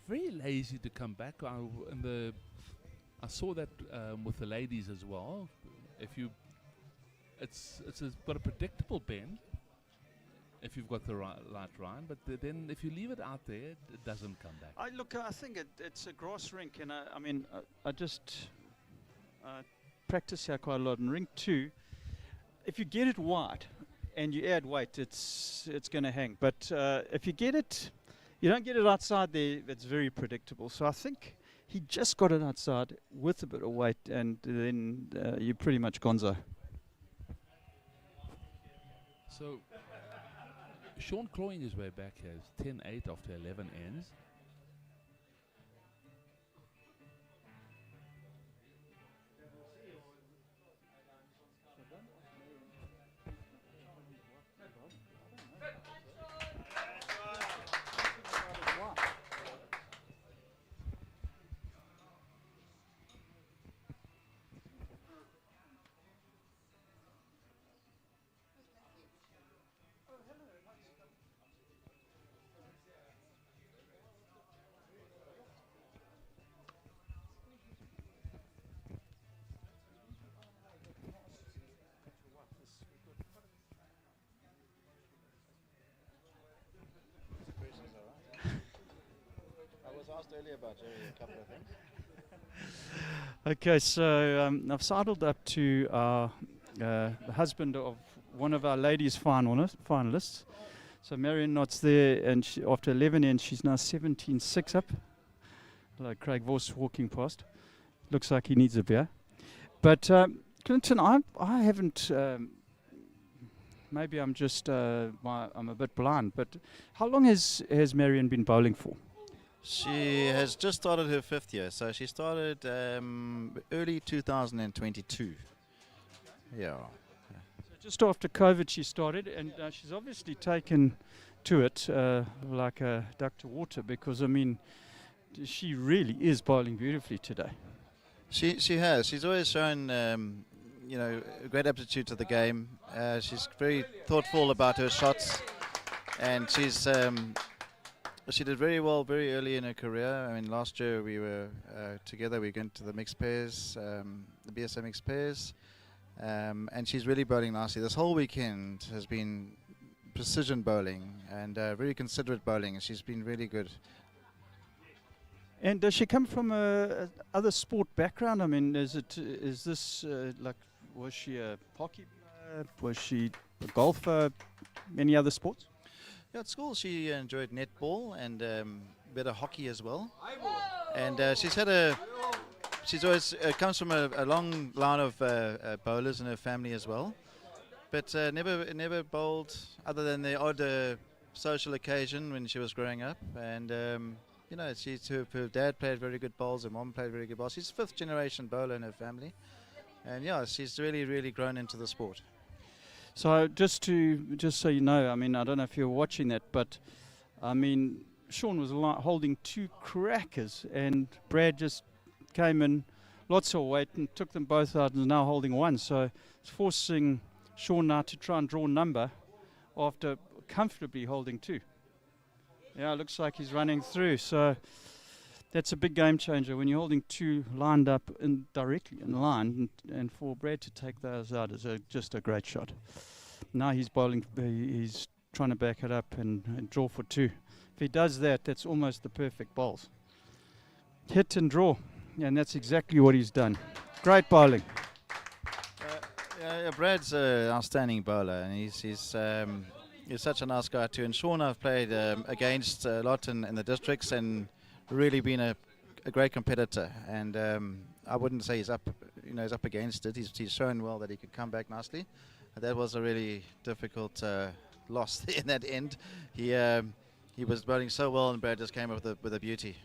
very lazy to come back. I saw that with the ladies as well. It's got a predictable bend if you've got the light line, but then if you leave it out there, it doesn't come back. I think it's a grass rink, and I just practice here quite a lot. In rink 2, if you get it wide and you add weight, it's going to hang. But if you don't get it outside there, it's very predictable. So I think he just got it outside with a bit of weight, and then you're pretty much gonzo. So, Sean clawing his way back has 10-8 after 11 ends. I was asked earlier about Jerry a couple of things. Okay, so I've sidled up to the husband of one of our ladies finalists. So Marion Knott's there, and after 11 ends, she's now 17-6 up. Hello, Craig Voss walking past. Looks like he needs a beer. But Clinton, I haven't. Maybe I'm just I'm a bit blind. But how long has Marion been bowling for? She has just started her 5th year, so she started early 2022. Yeah. So just after COVID, she started, and she's obviously taken to it like a duck to water. Because I mean, she really is bowling beautifully today. She has. She's always shown great aptitude to the game. She's very thoughtful about her shots, and she did very well very early in her career. I mean, last year we were together. We went to the mixed pairs, the BSA mixed pairs, and she's really bowling nicely. This whole weekend has been precision bowling and very considerate bowling. She's been really good. And does she come from a other sport background? I mean, was she a hockey player? Was she a golfer? Any other sports? Yeah, at school she enjoyed netball and bit of hockey as well. And she's always comes from a long line of bowlers in her family as well. But never bowled other than the odd social occasion when she was growing up. And her dad played very good bowls, her mom played very good bowls. She's 5th generation bowler in her family. And yeah, she's really, really grown into the sport. So just so you know, I mean, I don't know if you're watching that, but I mean, Sean was holding 2 crackers, and Brad just came in, lots of weight, and took them both out, and is now holding 1. So it's forcing Sean now to try and draw number after comfortably holding 2. Yeah, it looks like he's running through. So that's a big game changer when you're holding 2 lined up directly in line, and for Brad to take those out is just a great shot. Now he's bowling, he's trying to back it up and draw for 2. If he does that, that's almost the perfect bowls. Hit and draw, and that's exactly what he's done. Great bowling. Brad's an outstanding bowler, and he's such a nice guy too. And Sean I've played against a lot in the districts, and really been a great competitor. And I wouldn't say he's up against it. He's shown well that he could come back nicely. That was a really difficult loss in that end. He was bowling so well, and Brad just came up with a beauty.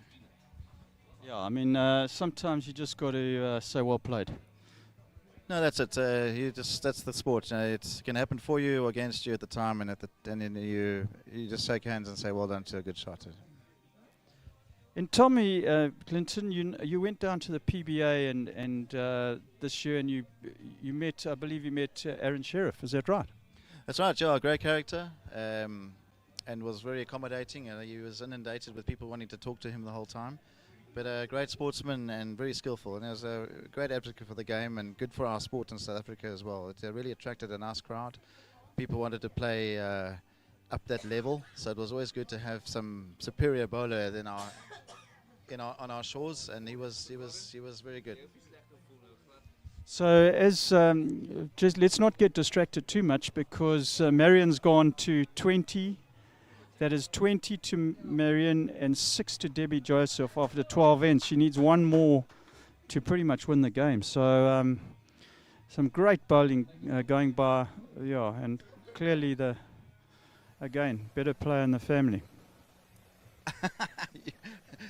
Yeah, I mean, sometimes you just got to say well played. No, that's it. That's the sport. It can happen for you or against you at the time, and then you just shake hands and say well done to a good shot. And tell me, Clinton, you went down to the PBA and this year, and you met, I believe you met Aaron Sheriff. Is that right? That's right. Yeah, great character, and was very accommodating. He was inundated with people wanting to talk to him the whole time. But a great sportsman and very skillful, and he was a great advocate for the game and good for our sport in South Africa as well. It really attracted a nice crowd. People wanted to play up that level, so it was always good to have some superior bowler than on our shores, and he was very good. So as just let's not get distracted too much, because Marion's gone to 20. That is 20 to Marion and 6 to Debbie Joseph after 12 ends. She needs 1 more to pretty much win the game. So some great bowling going by, yeah, and clearly the, again, better player in the family.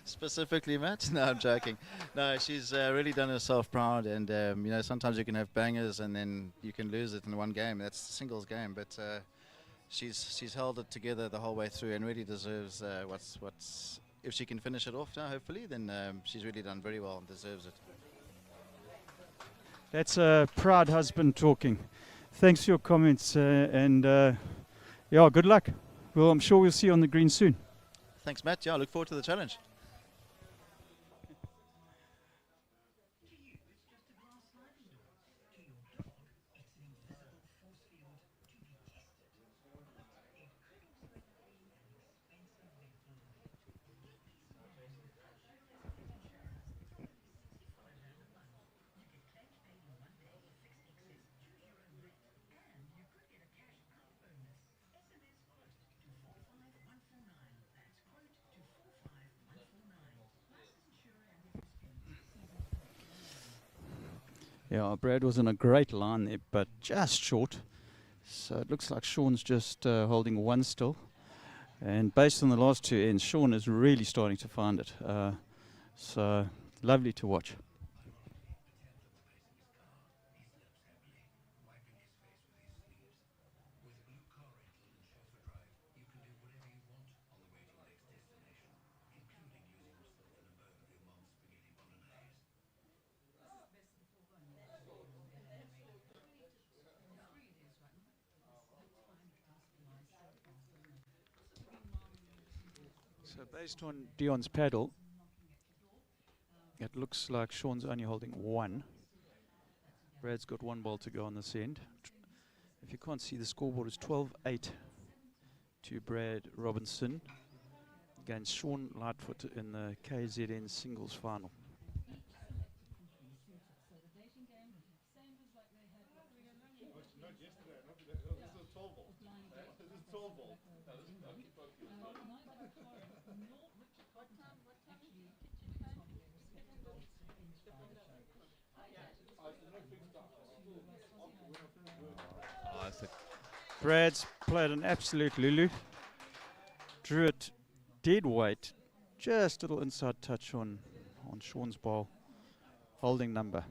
Specifically, Matt? No, I'm joking. No, she's really done herself proud, and you know, sometimes you can have bangers and then you can lose it in one game. That's a singles game, but she's held it together the whole way through and really deserves what's. If she can finish it off now, hopefully, then she's really done very well and deserves it. That's a proud husband talking. Thanks for your comments, and yeah, good luck. Well, I'm sure we'll see you on the green soon. Thanks, Matt. Yeah, I look forward to the challenge. Yeah, Brad was in a great line there, but just short. So it looks like Sean's just holding one still. And based on the last two ends, Sean is really starting to find it. So lovely to watch. So based on Dion's paddle, it looks like Sean's only holding one. Brad's got one ball to go on this end. If you can't see, the scoreboard is 12-8 to Brad Robinson against Sean Lightfoot in the KZN singles final. Brad's played an absolute lulu. Drew it dead weight, just a little inside touch on Sean's ball, holding number.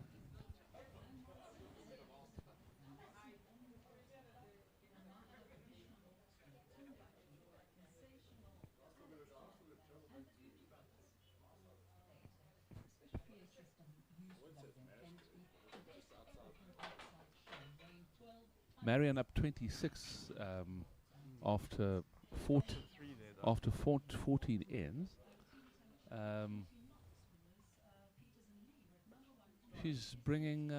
Marion up 26 after 14 ends. She's bringing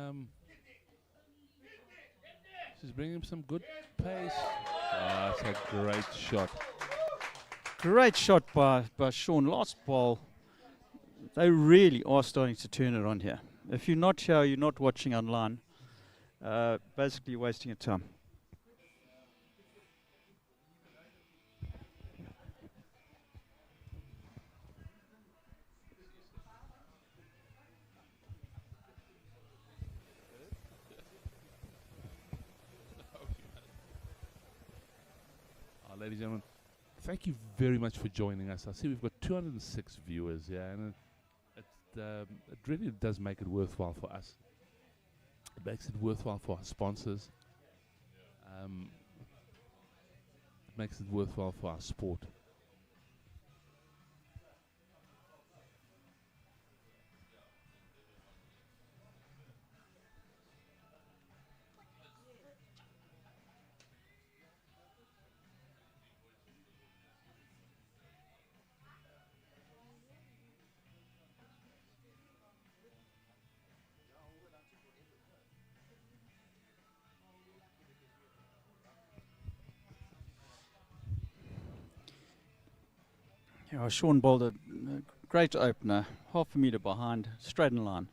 some good pace. That's a great shot. Great shot by Sean. Last ball, they really are starting to turn it on here. If you're not here, you're not watching online. Basically wasting your time. Ladies and gentlemen, thank you very much for joining us. I see we've got 206 viewers here, and it really does make it worthwhile for us. It makes it worthwhile for our sponsors. It makes it worthwhile for our sport. Yeah, Sean bowled a great opener, half a metre behind, straight in line.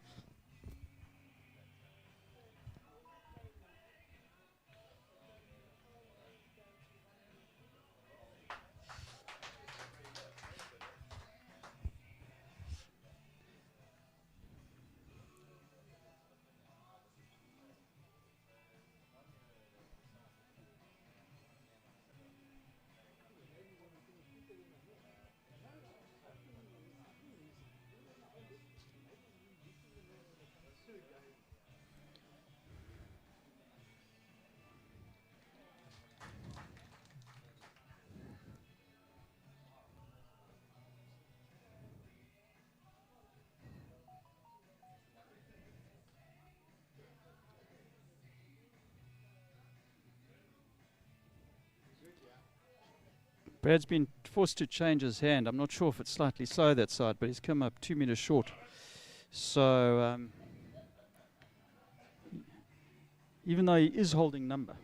Brad's been forced to change his hand. I'm not sure if it's slightly slow that side, but he's come up 2 meters short. So even though he is holding number.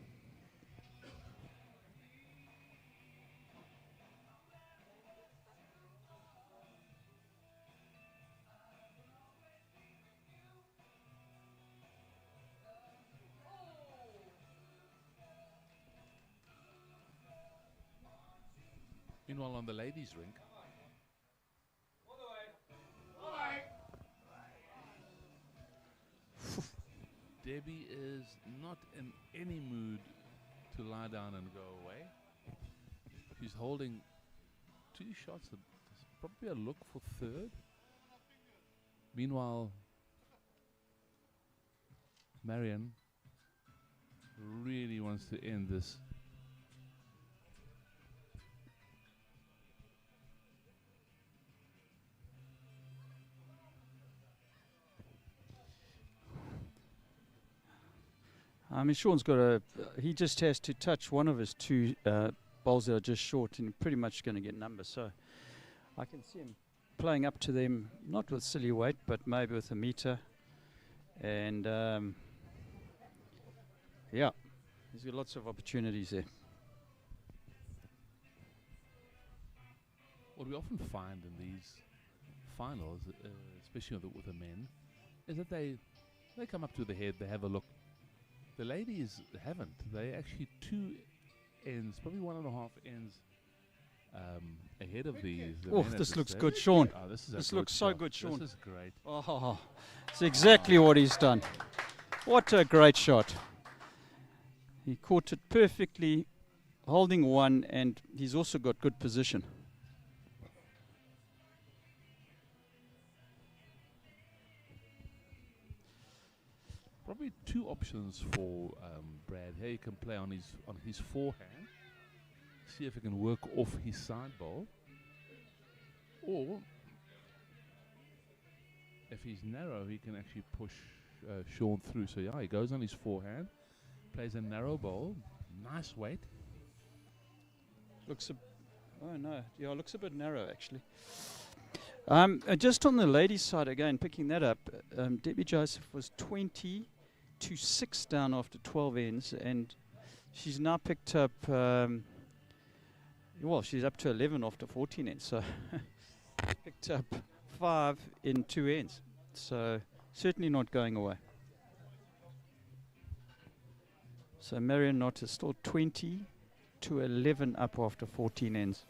Meanwhile, on the ladies' rink, Debbie is not in any mood to lie down and go away. She's holding 2 shots. There's probably a look for third. Meanwhile, Marion really wants to end this. Sean's got he just has to touch one of his 2 bowls that are just short and pretty much going to get numbers. So I can see him playing up to them, not with silly weight, but maybe with a meter. And yeah, he's got lots of opportunities there. What we often find in these finals, especially with the men, is that they come up to the head, they have a look. The ladies haven't. They actually 2 ends, probably 1.5 ends ahead of the Oh, men at this looks stage. good, Sean. Oh, This looks so good, Sean. This is great. Oh, it's exactly what he's done. What a great shot. He caught it perfectly, holding 1, and he's also got good position. Probably 2 options for Brad. Here he can play on his forehand, see if he can work off his side bowl, or if he's narrow, he can actually push Sean through. So yeah, he goes on his forehand, plays a narrow bowl, nice weight. Looks looks a bit narrow actually. Just on the ladies' side again, picking that up, Debbie Joseph was 20-6 down after 12 ends, and she's now picked up. She's up to 11 after 14 ends, so picked up 5 in 2 ends. So certainly not going away. So Marion Knott is still 20-11 up after 14 ends.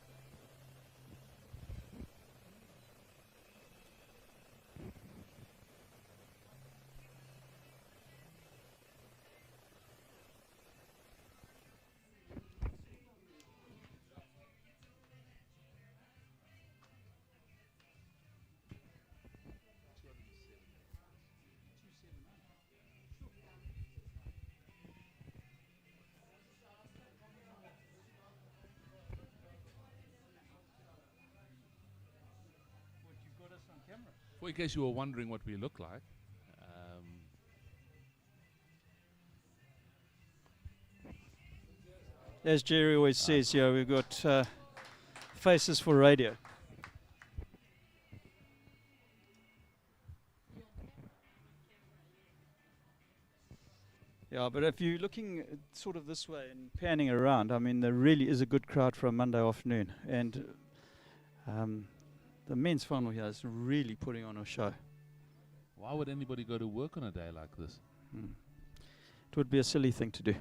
Well, in case you were wondering what we look like, as Jerry always says, we've got faces for radio. Yeah, but if you're looking sort of this way and panning around, I mean, there really is a good crowd for a Monday afternoon. And the men's final here is really putting on a show. why would anybody go to work on a day like this? It would be a silly thing to do.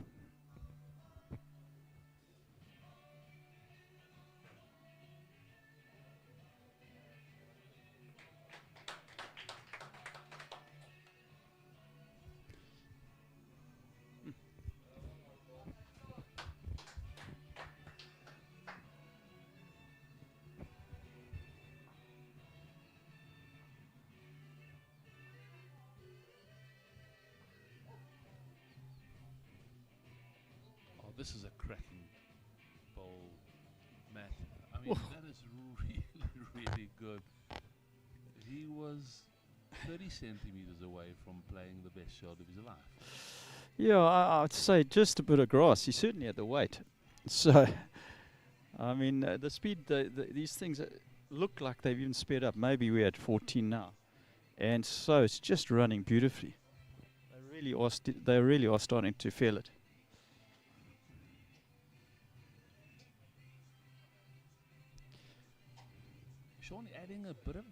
This is a cracking bowl, Matt. I mean, that is really, really good. He was 30 centimeters away from playing the best shot of his life. Yeah, I'd say just a bit of grass. He certainly had the weight. So, I mean, the speed, these things look like they've even sped up. Maybe we're at 14 now. And so it's just running beautifully. They really are starting to feel it. Sean, adding a bit of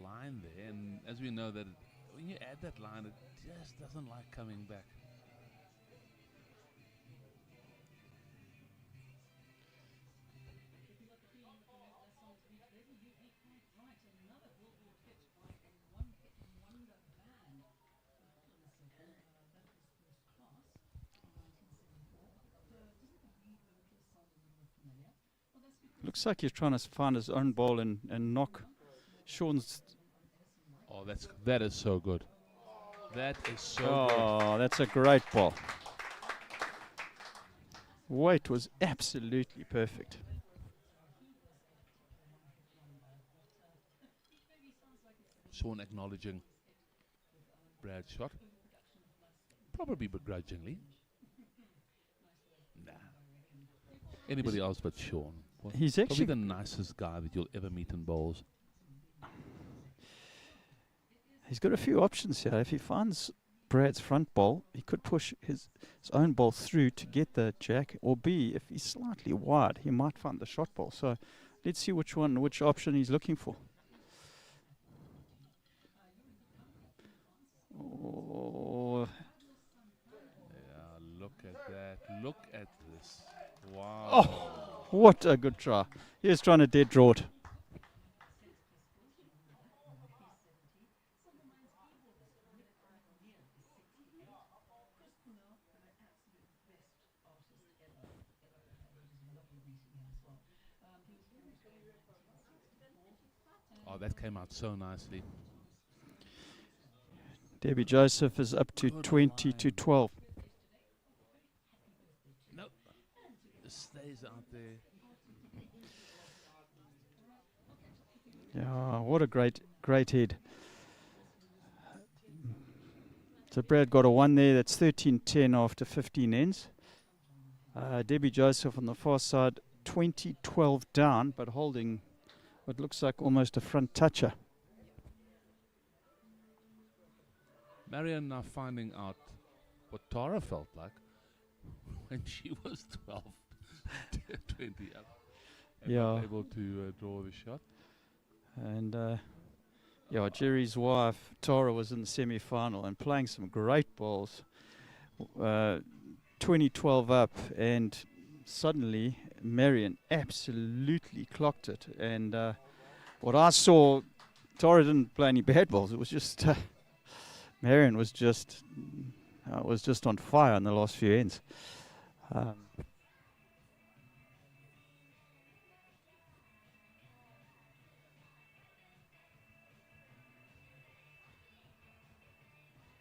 line there, and as we know that when you add that line, it just doesn't like coming back. Looks like he's trying to find his own ball and knock Sean's. Oh, that is so good. That is so Oh, that's a great ball. Weight was absolutely perfect. Sean acknowledging Brad's shot. Probably begrudgingly. Nah. Anybody else but Sean. Well, He's probably actually the nicest guy that you'll ever meet in bowls. He's got a few options here. If he finds Brad's front ball, he could push his own ball through to get the jack, or B, if he's slightly wide, he might find the shot ball. So let's see which option he's looking for. Oh, Yeah, look at that. Look at this. Wow. oh, what a good try. He was trying to dead draw it. Oh, that came out so nicely. Debbie Joseph is up to Good 20 to line. 12. Nope. It stays out there. Yeah, what a great head. So Brad got a 1 there. That's 13-10 after 15 ends. Debbie Joseph on the far side, 20-12 down, but holding what looks like almost a front toucher. Marion now finding out what Tara felt like when she was 12, 20 up. And Yeah. not able to draw the shot. And yeah, Jerry's wife, Tara, was in the semi-final and playing some great balls. 20-12 up, and suddenly Marion absolutely clocked it. And what I saw, Tara didn't play any bad balls. It was just Marion was just on fire in the last few ends.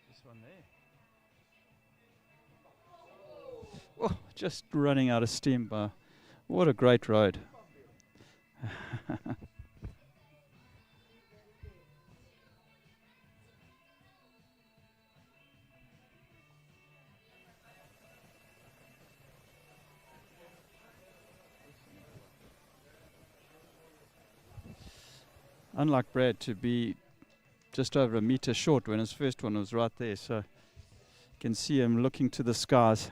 This one there. Oh, just running out of steam bar. What a great road. Unlike Brad to be just over a meter short when his first one was right there, so you can see him looking to the skies.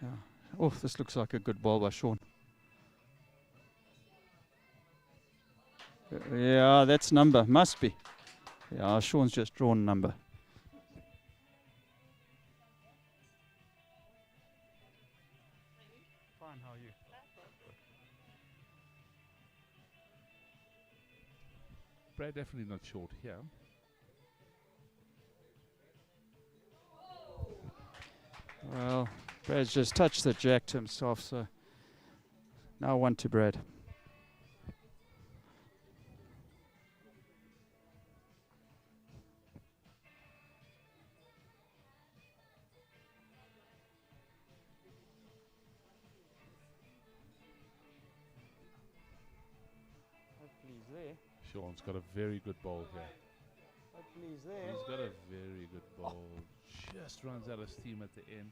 Yeah. Oh, this looks like a good ball by Sean. Yeah, that's number. Must be. Yeah, Sean's just drawn number. Fine, how are you? Brad definitely not short here. Well, Brad's just touched the jack to himself, so now 1 to Brad. there. Sean's got a very good bowl here. Hopefully he's there. He's got a very good bowl. Just runs out of steam at the end.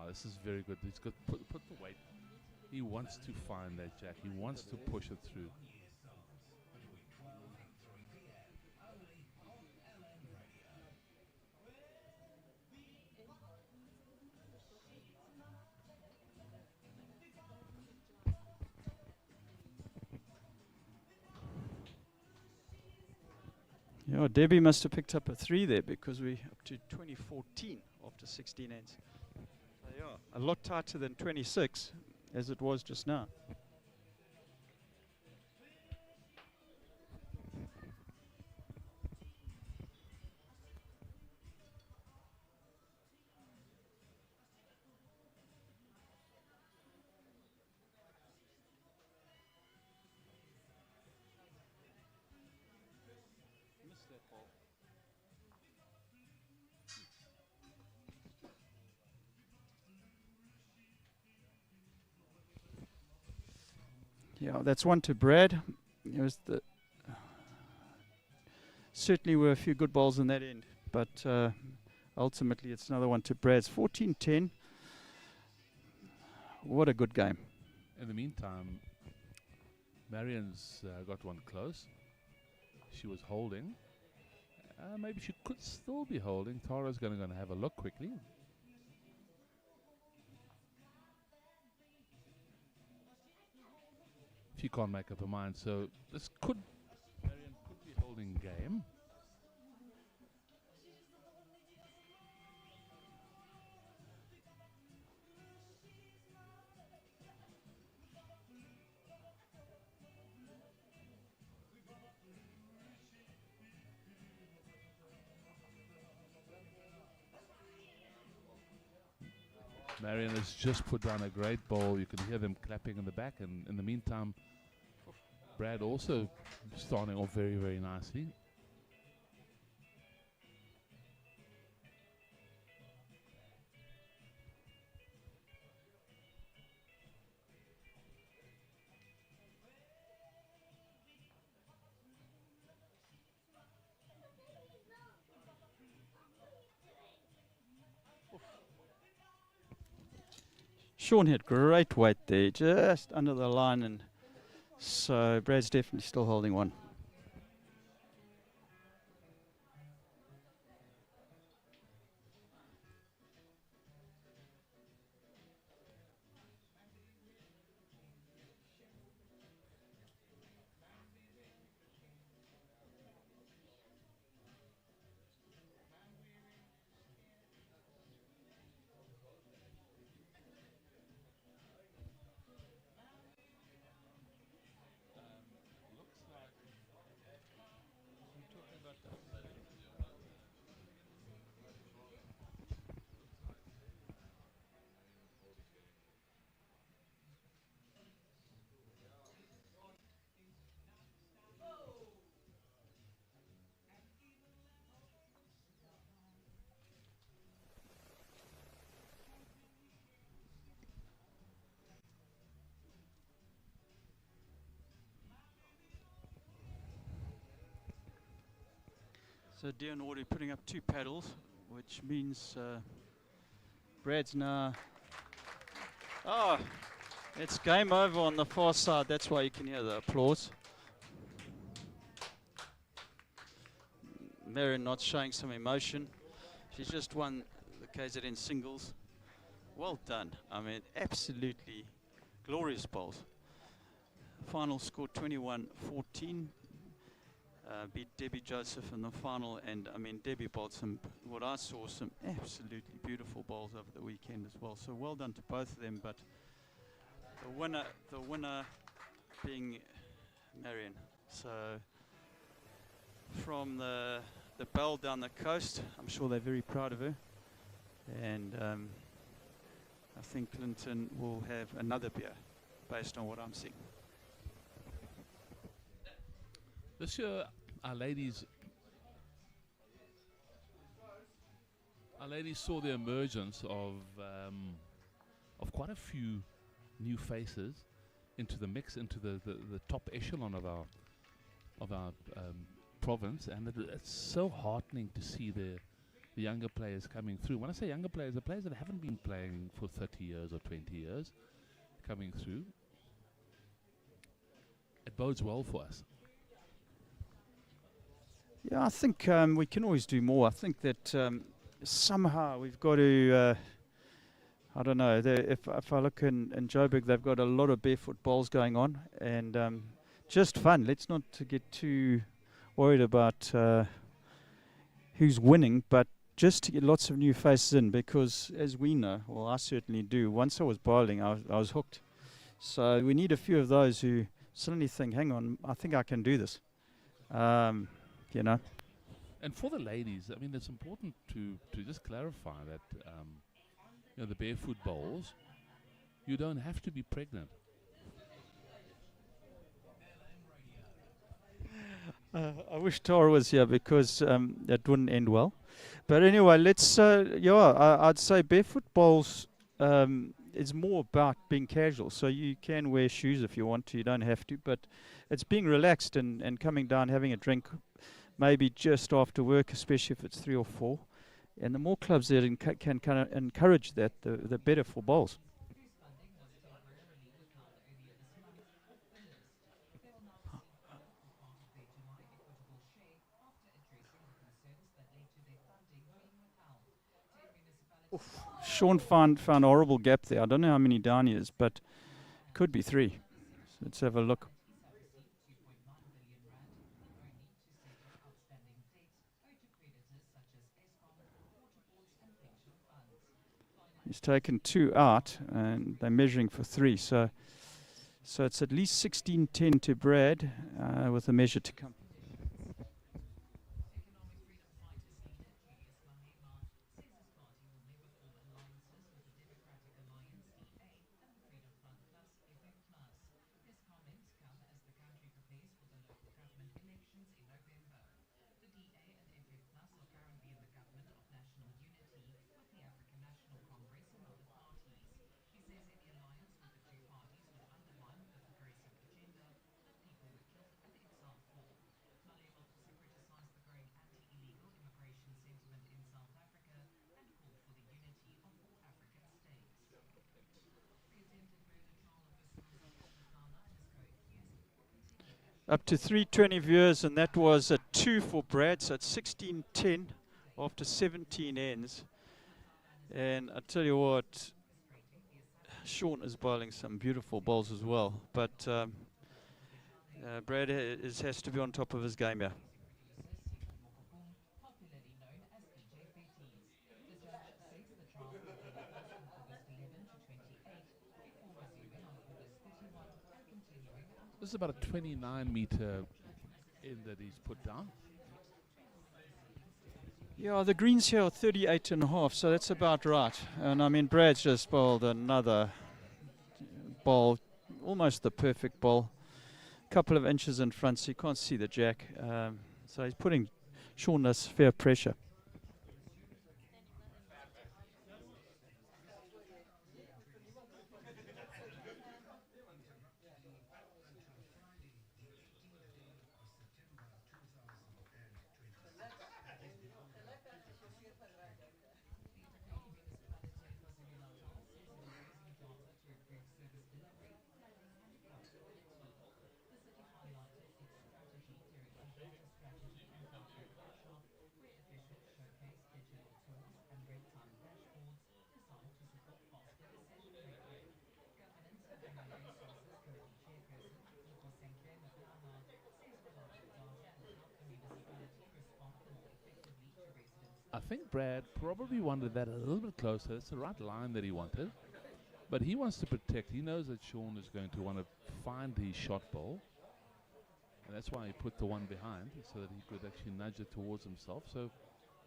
This is very good. He's got put the weight. He wants to find that jack. He wants to push it through. Yeah, Debbie must have picked up a 3 there because we're up to 2014 after 16 ends. So yeah, a lot tighter than 26 as it was just now. Yeah, that's one to Brad. It was certainly were a few good balls in that end, but ultimately it's another one to Brad's 14-10. What a good game. In the meantime, Marion's got one close. She was holding. Maybe she could still be holding. Tara's going to have a look quickly. She can't make up her mind, so this Marion could be holding game. Marion has just put down a great ball. You can hear them clapping in the back, and in the meantime, Brad also starting off very, very nicely. Sean had great weight there, just under the line, and so Brad's definitely still holding one. So Dion already putting up 2 paddles, which means Brad's now... Oh, it's game over on the far side. That's why you can hear the applause. Marion not showing some emotion. She's just won the KZN singles. Well done. I mean, absolutely glorious bowls. Final score 21-14. Beat Debbie Joseph in the final, and I mean Debbie bowled some, what I saw, some absolutely beautiful bowls over the weekend as well. So well done to both of them, but the winner being Marion. So from the bell down the coast, I'm sure they're very proud of her, and I think Clinton will have another beer based on what I'm seeing. This year, our ladies ladies saw the emergence of quite a few new faces into the mix, into the top echelon of our province, and it's so heartening to see the younger players coming through. When I say younger players, the players that haven't been playing for 30 years or 20 years coming through. It bodes well for us. Yeah, I think we can always do more. I think that somehow we've got to, I don't know, if I look in Joburg, they've got a lot of barefoot bowls going on, and just fun. Let's not to get too worried about who's winning, but just to get lots of new faces in, because as we know, well, I certainly do, once I was bowling, I was hooked. So we need a few of those who suddenly think, hang on, I think I can do this. You know. And for the ladies, I mean, it's important to just clarify that, you know, the barefoot bowls, you don't have to be pregnant. I wish Tara was here, because that wouldn't end well. But anyway, let's, I'd say barefoot bowls is more about being casual. So you can wear shoes if you want to, you don't have to, but it's being relaxed and coming down, having a drink, maybe just after work, especially if it's 3 or 4. And the more clubs that can kind of encourage that, the better for bowls. Sean found a horrible gap there. I don't know how many down he is, but could be 3. So let's have a look. He's taken 2 out, and they're measuring for 3. So it's at least 16-10 to Brad, with a measure to come. Up to 320 viewers, and that was a 2 for Brad, so it's 16-10 after 17 ends. And I tell you what, Sean is bowling some beautiful bowls as well, but Brad has to be on top of his game here. This is about a 29-meter in that he's put down. Yeah, the greens here are 38.5, so that's about right. And I mean, Brad's just bowled another bowl, almost the perfect bowl. A couple of inches in front, so you can't see the jack. So he's putting Sean under fair pressure. I think Brad probably wanted that a little bit closer. It's the right line that he wanted. But he wants to protect. He knows that Sean is going to want to find his shot ball. And that's why he put the one behind, so that he could actually nudge it towards himself. So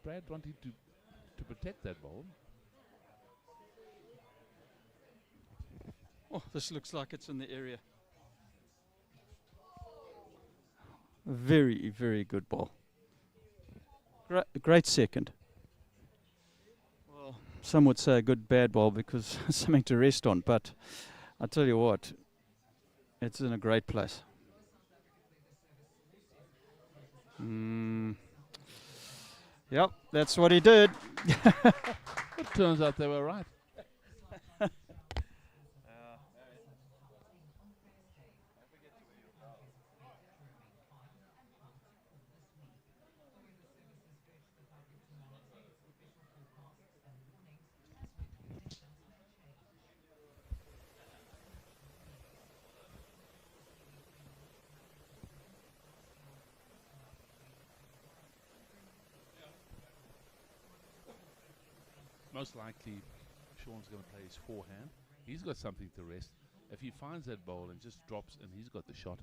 Brad wanted to protect that ball. Oh, this looks like it's in the area. Very, very good ball. Great second. some would say a good bad bowl because something to rest on. But I tell you what, it's in a great place. Yep, that's what he did. It turns out they were right. Most likely, Sean's going to play his forehand. He's got something to rest. If he finds that bowl and just drops, and he's got the shot.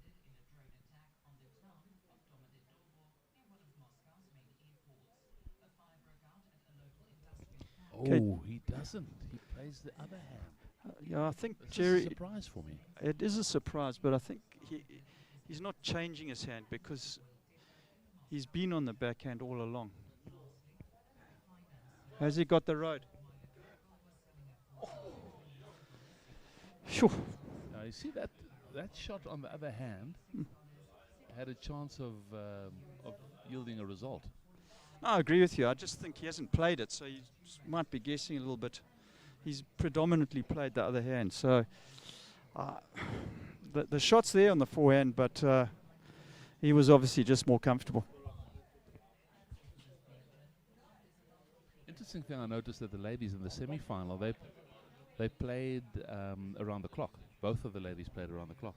Oh, he doesn't. He plays the other hand. Yeah, I think It's Jerry. a surprise for me. It is a surprise, but I think he's not changing his hand because he's been on the backhand all along. Has he got the road? Phew. Now you see that shot on the other hand had a chance of yielding a result. I agree with you. I just think he hasn't played it, so he might be guessing a little bit. He's predominantly played the other hand, so the shot's there on the forehand, but he was obviously just more comfortable. Interesting thing I noticed that the ladies in the semi-final they played around the clock. Both of the ladies played around the clock.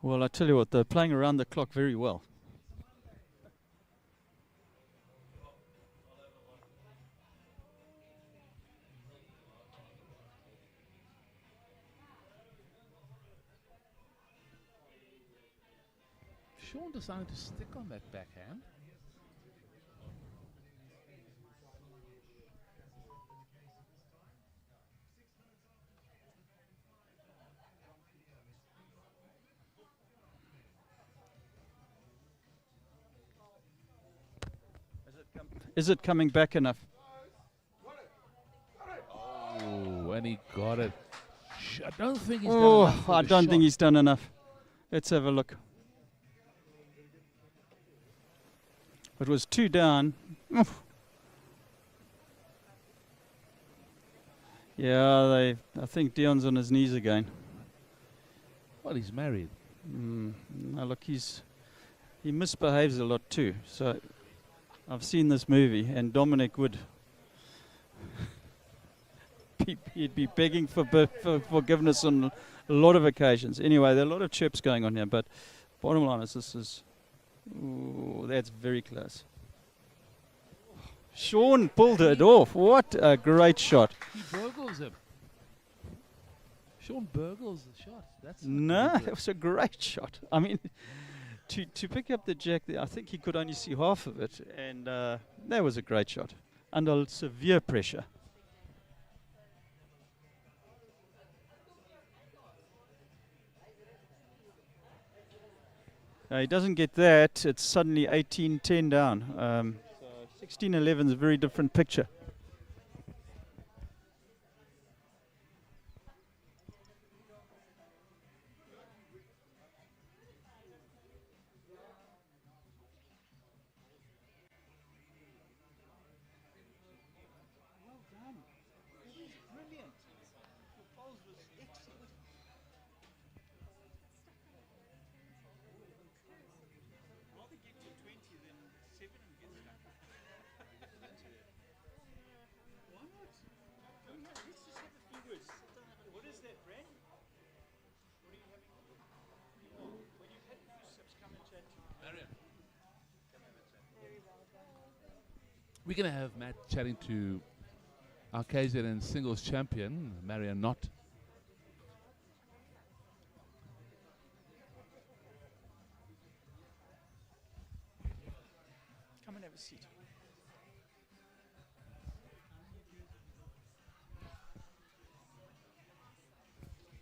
Well, I tell you what, they're playing around the clock very well. Sean decided to stick on that backhand. Is it coming back enough? Oh, and he got it. I don't think he's done Oh, enough for I the don't think shot. he's done enough. Let's have a look. It was 2 down. Oof. Yeah, I think Dion's on his knees again. Well, he's married. No, look, he misbehaves a lot too. So I've seen this movie, and Dominic would he'd be begging for forgiveness on a lot of occasions. Anyway, there are a lot of chips going on here, but bottom line is that's very close. Sean pulled it off. What a great shot. He burgles him. Sean burgles the shot. That's No, not that good. was a great shot. I mean, to pick up the jack there, I think he could only see half of it, and that was a great shot under severe pressure. He doesn't get that. It's suddenly 18-10 down. 16-11 is a very different picture. We're going to have Matt chatting to our KZN singles champion, Marion Knott. Come and have a seat.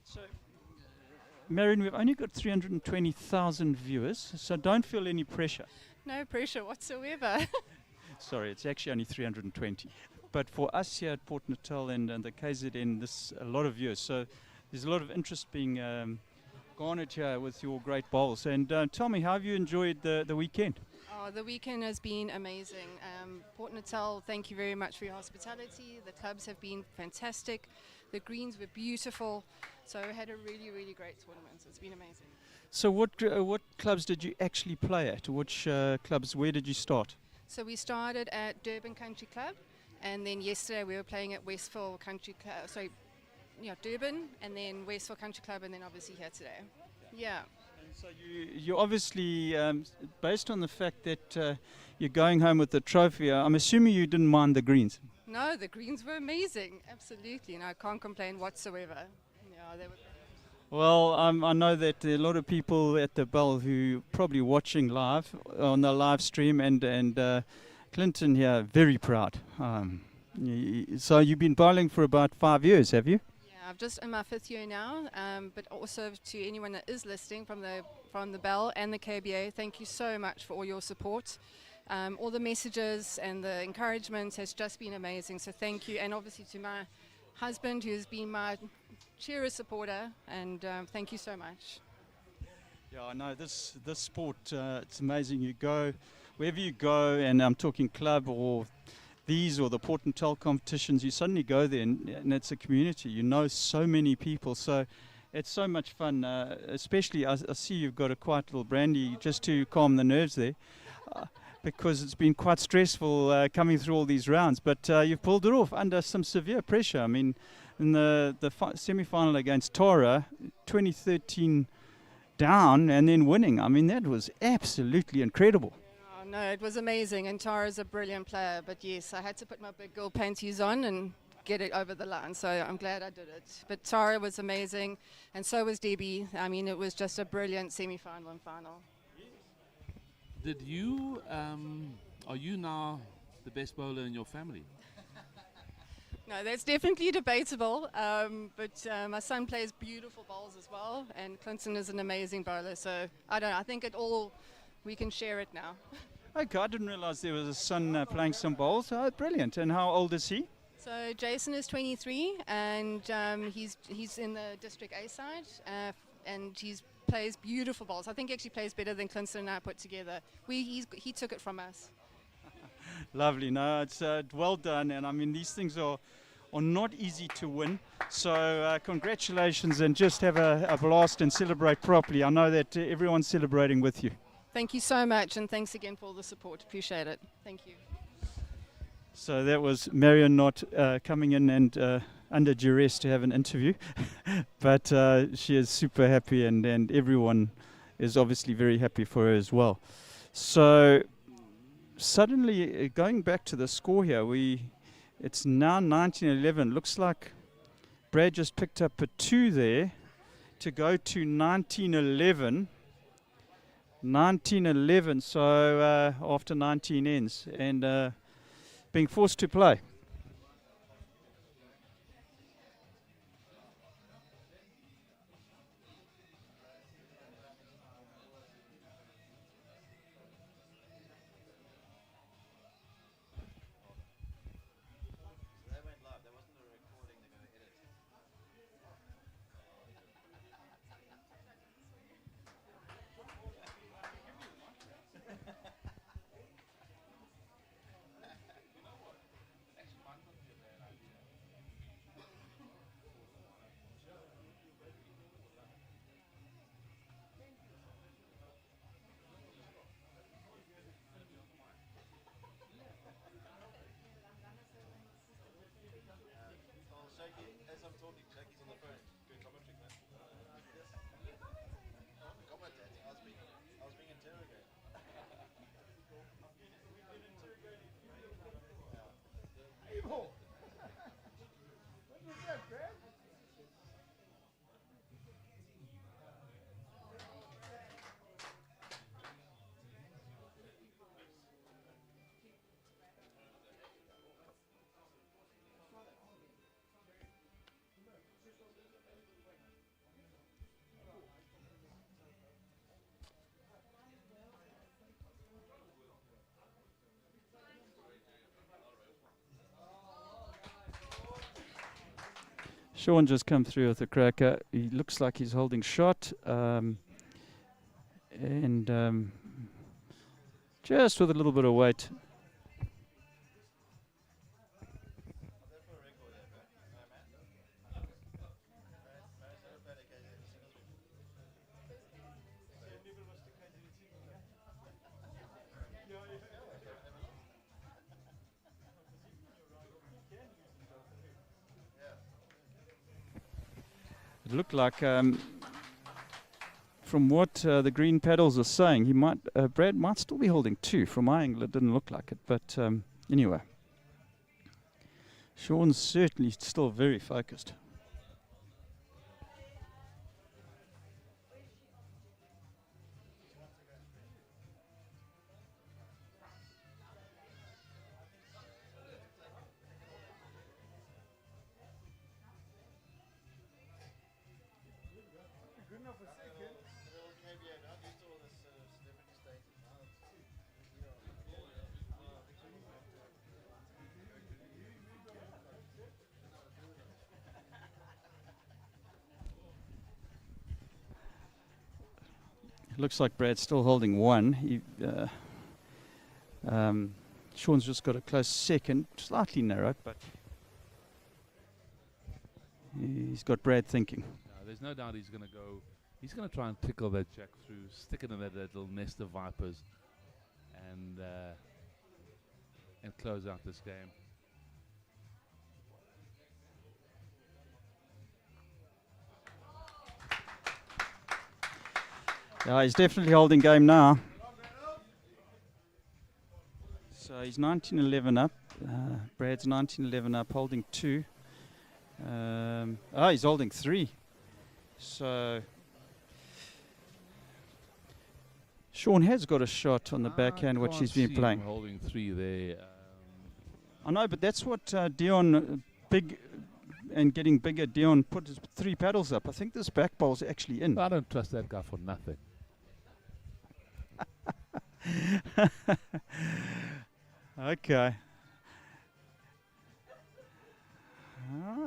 So, Marion, we've only got 320,000 viewers, so don't feel any pressure. No pressure whatsoever. sorry, it's actually only 320. But for us here at Port Natal and the KZN, this a lot of years. So there's a lot of interest being garnered here with your great bowls. And tell me, how have you enjoyed the weekend? Oh, the weekend has been amazing. Port Natal, thank you very much for your hospitality. The clubs have been fantastic. The greens were beautiful. So we had a really, really great tournament. It's been amazing. So what clubs did you actually play at? Which clubs, where did you start? So we started at Durban Country Club, and then yesterday we were playing at Westville Country Club. Durban, and then Westville Country Club, and then obviously here today. Yeah. And so you obviously, based on the fact that you're going home with the trophy, I'm assuming you didn't mind the greens. No, the greens were amazing. Absolutely. No, I can't complain whatsoever. Yeah, they were. Well, I know that there are a lot of people at the Bell who probably watching live on the live stream, and Clinton here, very proud. So you've been bowling for about 5 years, have you? Yeah, I've just in my 5th year now. But also to anyone that is listening from the Bell and the KBA, thank you so much for all your support. All the messages and the encouragement has just been amazing. So thank you, and obviously to my husband, who's been my cherished supporter, and thank you so much. Yeah, I know this sport, it's amazing. You go, wherever you go, and I'm talking club or these or the Port Natal competitions, you suddenly go there and it's a community. You know so many people, so it's so much fun, especially I see you've got a quiet little brandy just to calm the nerves there. Because it's been quite stressful coming through all these rounds, but you've pulled it off under some severe pressure. I mean, in the semi-final against Tara, 2013 down and then winning. I mean, that was absolutely incredible. Oh, no, it was amazing, and Tara's a brilliant player, but yes, I had to put my big girl panties on and get it over the line, so I'm glad I did it. But Tara was amazing, and so was Debbie. I mean, it was just a brilliant semi-final and final. Did you, are you now the best bowler in your family? No, that's definitely debatable, but my son plays beautiful bowls as well, and Clinton is an amazing bowler, so I think we can share it now. Okay, I didn't realize there was a son playing some bowls. Oh, brilliant. And how old is he? So Jason is 23, and he's in the District A side, and he's plays beautiful bowls. I think he actually plays better than Clinton and I put together. He took it from us. Lovely. No, it's well done. And I mean, these things are not easy to win. So congratulations, and just have a blast and celebrate properly. I know that everyone's celebrating with you. Thank you so much, and thanks again for all the support. Appreciate it. Thank you. So that was Marion not coming in and under duress to have an interview, but she is super happy, and everyone is obviously very happy for her as well. So suddenly, going back to the score here, it's now 19-11. Looks like Brad just picked up a 2 there to go to 19-11. 19-11, so after 19 ends, and being forced to play. Sean just come through with a cracker. He looks like he's holding shot. And just with a little bit of weight. It looked like, from what the green paddles are saying, he might, Brad might still be holding 2. From my angle, it didn't look like it. But anyway, Sean's certainly still very focused. Looks like Brad's still holding 1. Sean's just got a close second, slightly narrow, but he's got Brad thinking. There's no doubt he's going to go. He's going to try and tickle that jack through, stick it in that little nest of vipers, and close out this game. Yeah, he's definitely holding game now. So he's 19-11 up. Brad's 19-11 up, holding 2. He's holding 3. So Sean has got a shot on the backhand, which he's been playing. Holding 3 there. I know, but that's what Dion, big and getting bigger, Dion put his 3 paddles up. I think this back bowl's actually in. I don't trust that guy for nothing. Okay.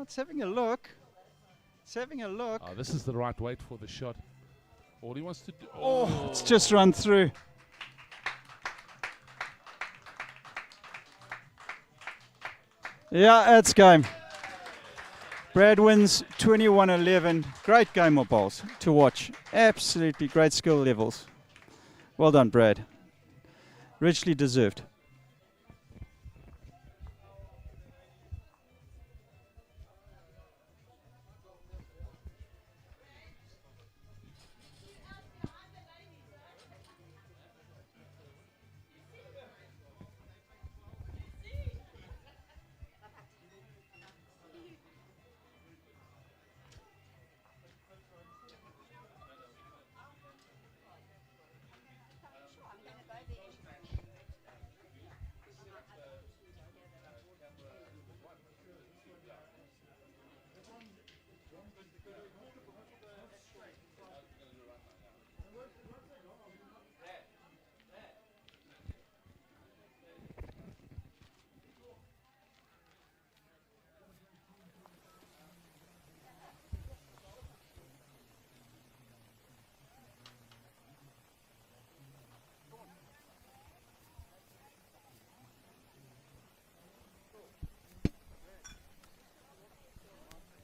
It's having a look. It's having a look. Oh, this is the right weight for the shot. All he wants to do. Oh, it's just run through. Yeah, it's game. Brad wins 21-11. Great game of bowls to watch. Absolutely great skill levels. Well done, Brad. Richly deserved.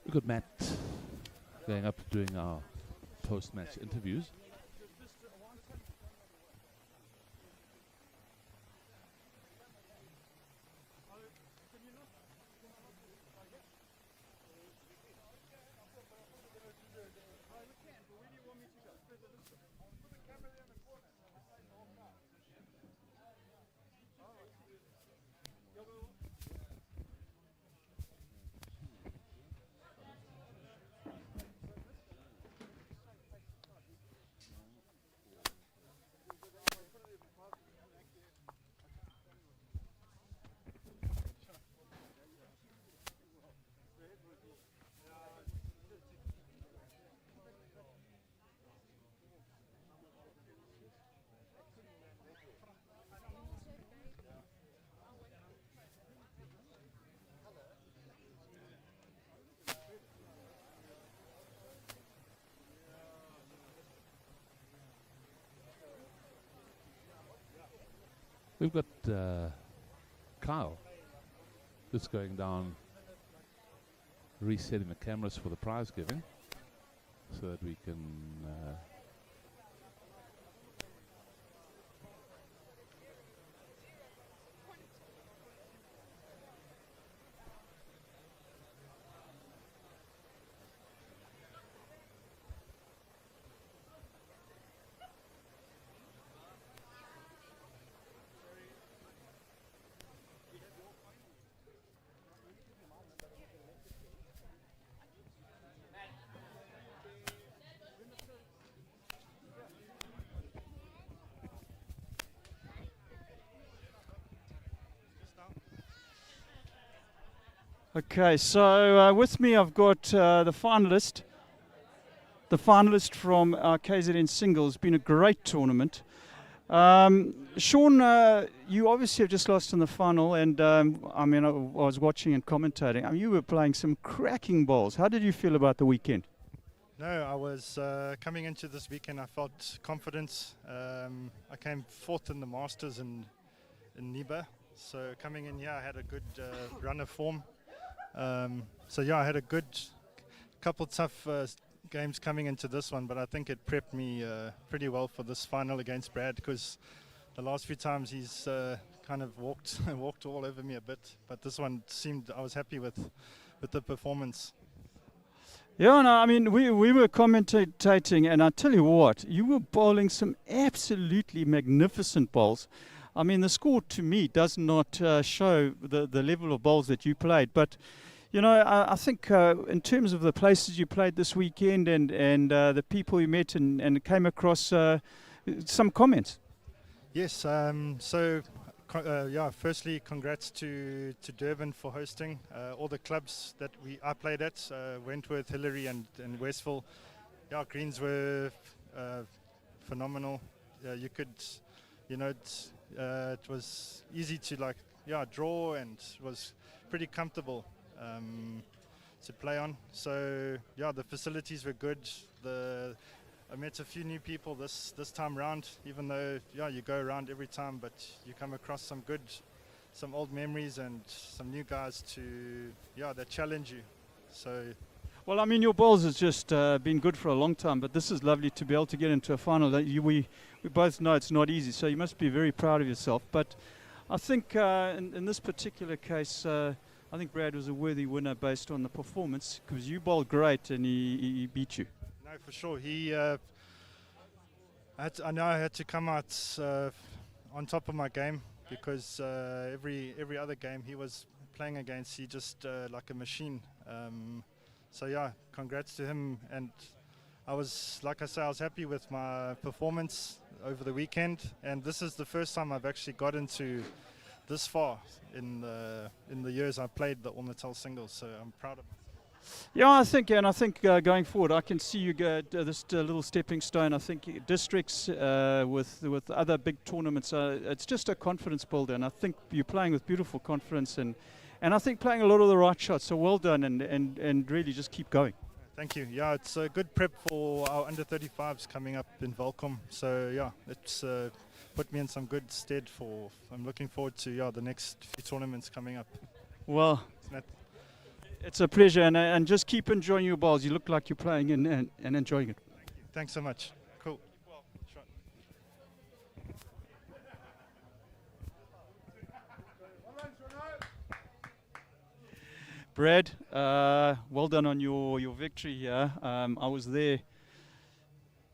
We've got Matt going up doing our post-match interviews. We've got Kyle that's going down, resetting the cameras for the prize giving so that we can Okay, so with me I've got the finalist from our KZN singles. Been a great tournament. Sean, you obviously have just lost in the final, and I mean, I was watching and commentating. I mean, you were playing some cracking balls. How did you feel about the weekend? No, I was coming into this weekend. I felt confidence. I came fourth in the Masters in Niba, so coming in here, I had a good run of form. So yeah, I had a good couple tough games coming into this one, but I think it prepped me pretty well for this final against Brad, because the last few times he's kind of walked all over me a bit, but this one seemed, I was happy with the performance. Yeah, no, I mean, we were commentating, and I tell you what, you were bowling some absolutely magnificent bowls. I mean, the score to me does not show the level of bowls that you played, but you know, I think in terms of the places you played this weekend and the people you met and came across, some comments. Yes, yeah, firstly, congrats to Durban for hosting all the clubs that I played at, Wentworth, Hillary and Westville. Yeah, greens were phenomenal. You could, you know, it was easy to draw, and it was pretty comfortable to play on. So yeah, the facilities were good. I met a few new people this time round, even though you go around every time, but you come across some old memories and some new guys that challenge you. So well, I mean, your bowls has just been good for a long time, but this is lovely to be able to get into a final. We both know it's not easy, so you must be very proud of yourself. But I think in this particular case, I think Brad was a worthy winner based on the performance, because you bowled great and he beat you. No, for sure. I know I had to come out on top of my game, because every other game he was playing against, he just like a machine. So yeah, congrats to him. And I was happy with my performance over the weekend. And this is the first time I've actually got into this far in the years I've played the All Natal singles. So I'm proud of myself. Yeah, I think going forward, I can see you go this little stepping stone. I think districts with other big tournaments, it's just a confidence builder, and I think you're playing with beautiful confidence, and I think playing a lot of the right shots. So well done, and really just keep going. Thank you. Yeah, it's a good prep for our under 35s coming up in Volcom. So yeah, it's put me in some good stead I'm looking forward to the next few tournaments coming up. Well, it's a pleasure, and just keep enjoying your bowls. You look like you're playing and enjoying it. Thank you. Thanks so much. Cool. Brad, well done on your victory here. I was there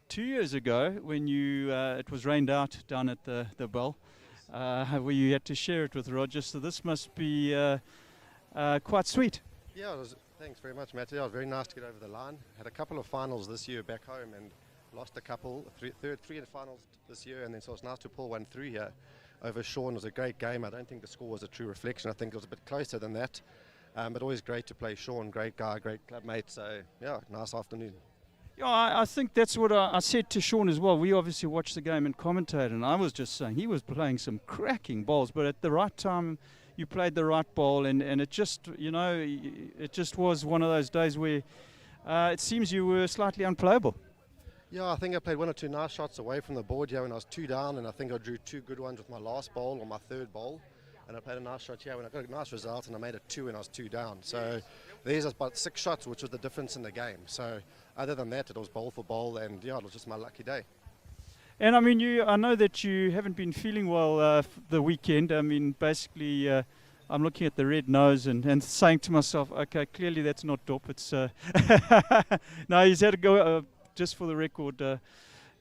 2 years ago when it was rained out down at the Bell, where you had to share it with Roger. So this must be quite sweet. Yeah, thanks very much, Matthew. It was very nice to get over the line. Had a couple of finals this year back home and lost a couple, three in the finals this year, and then so it's nice to pull one through here over Sean. It was a great game. I don't think the score was a true reflection. I think it was a bit closer than that. But always great to play Sean, great guy, great club mate. So yeah, nice afternoon. Yeah, I think that's what I said to Sean as well. We obviously watched the game and commentated, and I was just saying he was playing some cracking balls, but at the right time you played the right ball, and it just, it just was one of those days where it seems you were slightly unplayable. Yeah, I think I played 1 or 2 nice shots away from the board here when I was 2 down, and I think I drew 2 good ones with my last bowl or my third bowl. And I played a nice shot here when I got a nice result, and I made a 2 when I was 2 down. So there's about 6 shots, which was the difference in the game. So other than that, it was bowl for bowl, and yeah, it was just my lucky day. And I mean, I know that you haven't been feeling well the weekend. I mean, basically, I'm looking at the red nose and saying to myself, okay, clearly that's not Dop. It's no, he's had to go. Just for the record,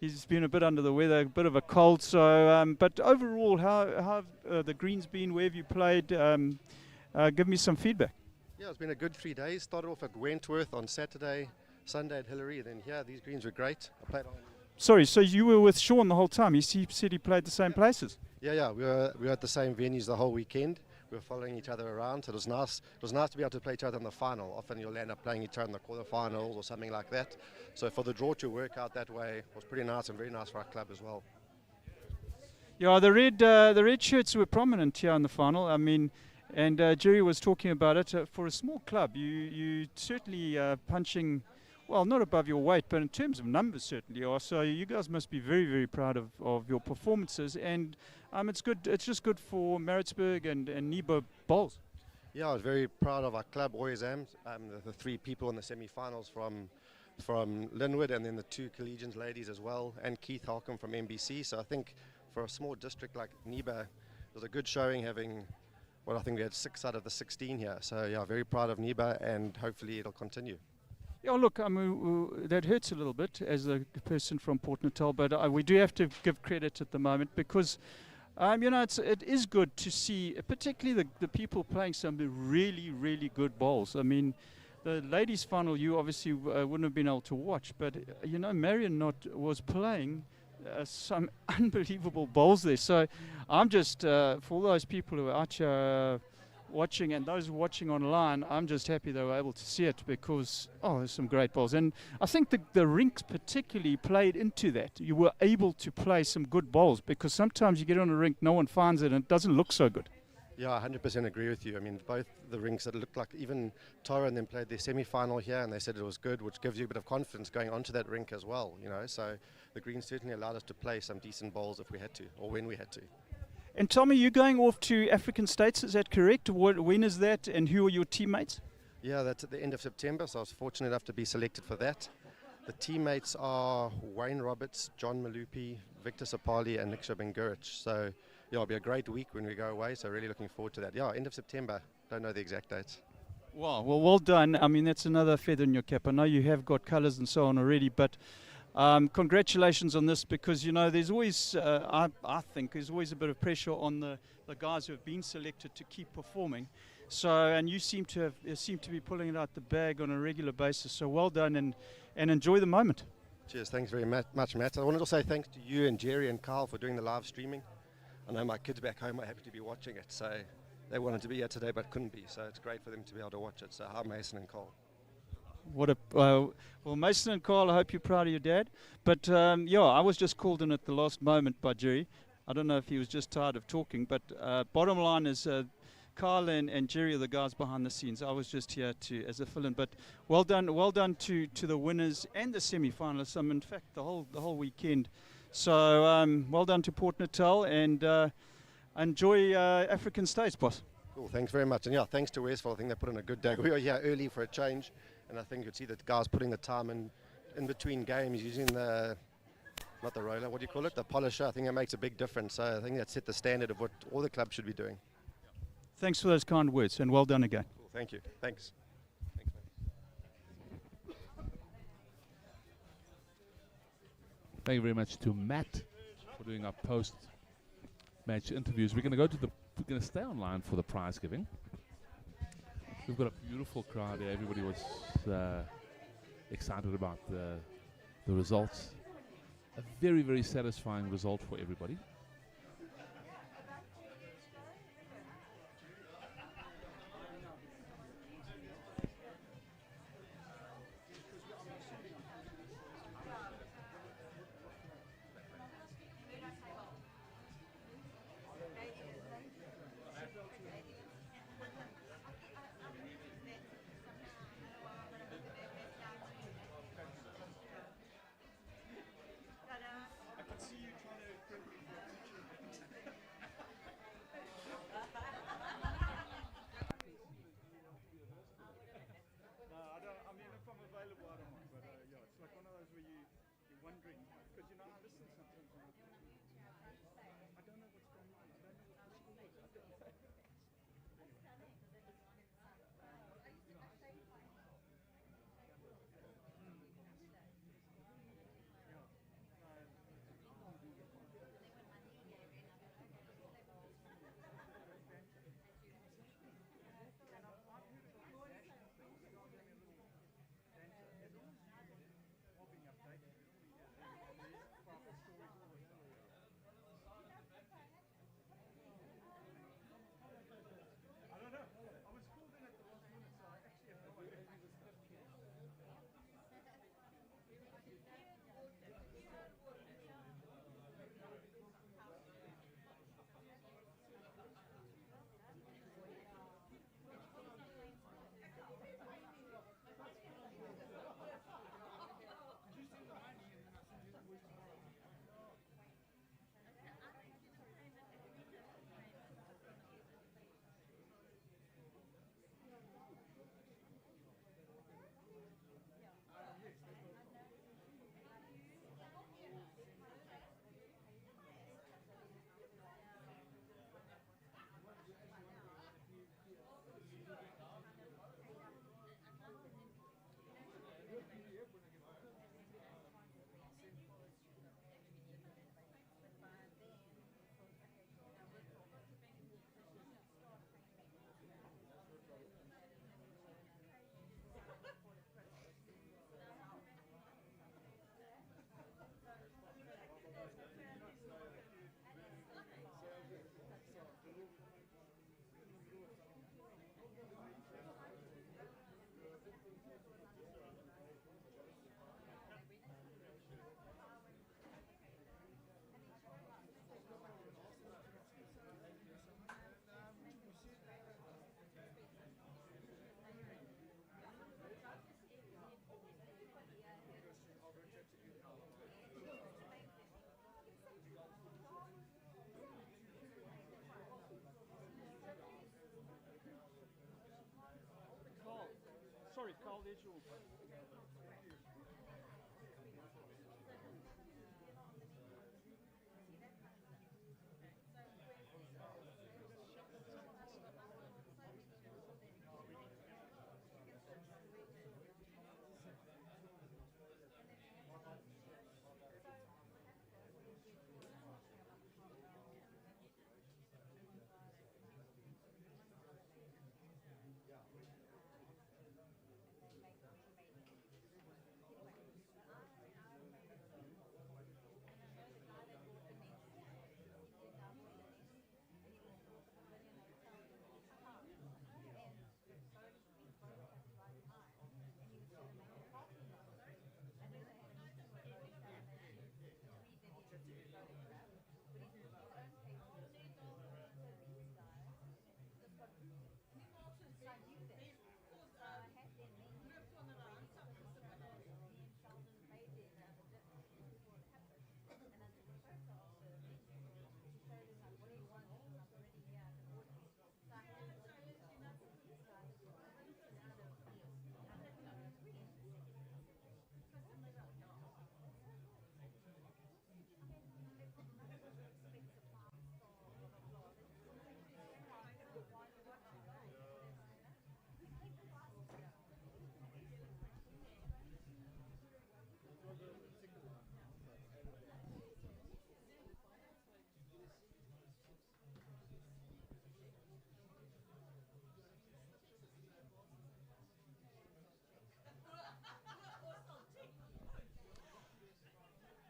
he's been a bit under the weather, a bit of a cold. So, but overall, how have the greens been? Where have you played? Give me some feedback. Yeah, it's been a good 3 days. Started off at Wentworth on Saturday, Sunday at Hillary. Then here, these greens were great. I played on. Sorry, so you were with Sean the whole time? He said he played the same places. Yeah, we were at the same venues the whole weekend. We were following each other around, so it was nice. It was nice to be able to play each other in the final. Often you'll end up playing each other in the quarterfinals or something like that. So for the draw to work out that way was pretty nice and very nice for our club as well. Yeah, the red shirts were prominent here in the final. I mean, and Jerry was talking about it. For a small club, you certainly punching. Well, not above your weight, but in terms of numbers, certainly are. So you guys must be very, very proud of your performances, and it's good. It's just good for Maritzburg and Nebo bowls. Yeah, I was very proud of our club. Always am. The 3 people in the semi-finals from Linwood, and then the 2 Collegians ladies as well, and Keith Halcombe from MBC. So I think for a small district like Nebo, it was a good showing having. Well, I think we had 6 out of the 16 here. So yeah, very proud of Nebo, and hopefully it'll continue. Yeah, look, I mean, that hurts a little bit as a person from Port Natal, but we do have to give credit at the moment because, you know, it is good to see, particularly the people playing some really, really good bowls. I mean, the ladies' final you obviously wouldn't have been able to watch, but, you know, Marion was playing some unbelievable bowls there. So I'm just, for all those people who are out here watching and those watching online, I'm just happy they were able to see it because, there's some great bowls. And I think the rinks particularly played into that. You were able to play some good bowls because sometimes you get on a rink, no one finds it, and it doesn't look so good. Yeah, I 100% agree with you. I mean, both the rinks that looked like, even Tara and them played their semi-final here, and they said it was good, which gives you a bit of confidence going onto that rink as well, you know. So the greens certainly allowed us to play some decent bowls if we had to, or when we had to. And Tommy, you're going off to African states, is that correct? When is that, and who are your teammates? Yeah, that's at the end of September, so I was fortunate enough to be selected for that. The teammates are Wayne Roberts, John Malupi, Victor Sapali, and Nick Shabengurich. So yeah, it'll be a great week when we go away, so really looking forward to that. Yeah, end of September, don't know the exact dates. Wow, well done. I mean, that's another feather in your cap. I know you have got colours and so on already, but congratulations on this because, you know, there's always, I think, there's always a bit of pressure on the guys who have been selected to keep performing. So, and you seem to be pulling it out the bag on a regular basis. So well done and enjoy the moment. Cheers, thanks very much, Matt. I wanted to say thanks to you and Jerry and Carl for doing the live streaming. I know my kids back home are happy to be watching it, so they wanted to be here today but couldn't be. So it's great for them to be able to watch it. So hi, Mason and Carl. Well, Mason and Carl, I hope you're proud of your dad. But yeah, I was just called in at the last moment by Jerry. I don't know if he was just tired of talking, but bottom line is Carl and Jerry are the guys behind the scenes. I was just here as a fill-in. But well done to the winners and the semi-finalists. In fact, the whole weekend. So well done to Port Natal and enjoy African States, boss. Cool, thanks very much. And yeah, thanks to Westville. I think they put in a good day. We were here early for a change, and I think you'd see the guys putting the time in between games using not the roller, what do you call it? The polisher. I think that makes a big difference. So I think that set the standard of what all the clubs should be doing. Thanks for those kind words, and well done again. Cool, thank you. Thanks. Thank you very much to Matt for doing our post-match interviews. We're going to stay online for the prize giving. We've got a beautiful crowd here. Everybody was excited about the results. A very, very satisfying result for everybody.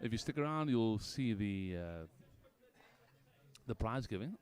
If you stick around, you'll see the prize giving.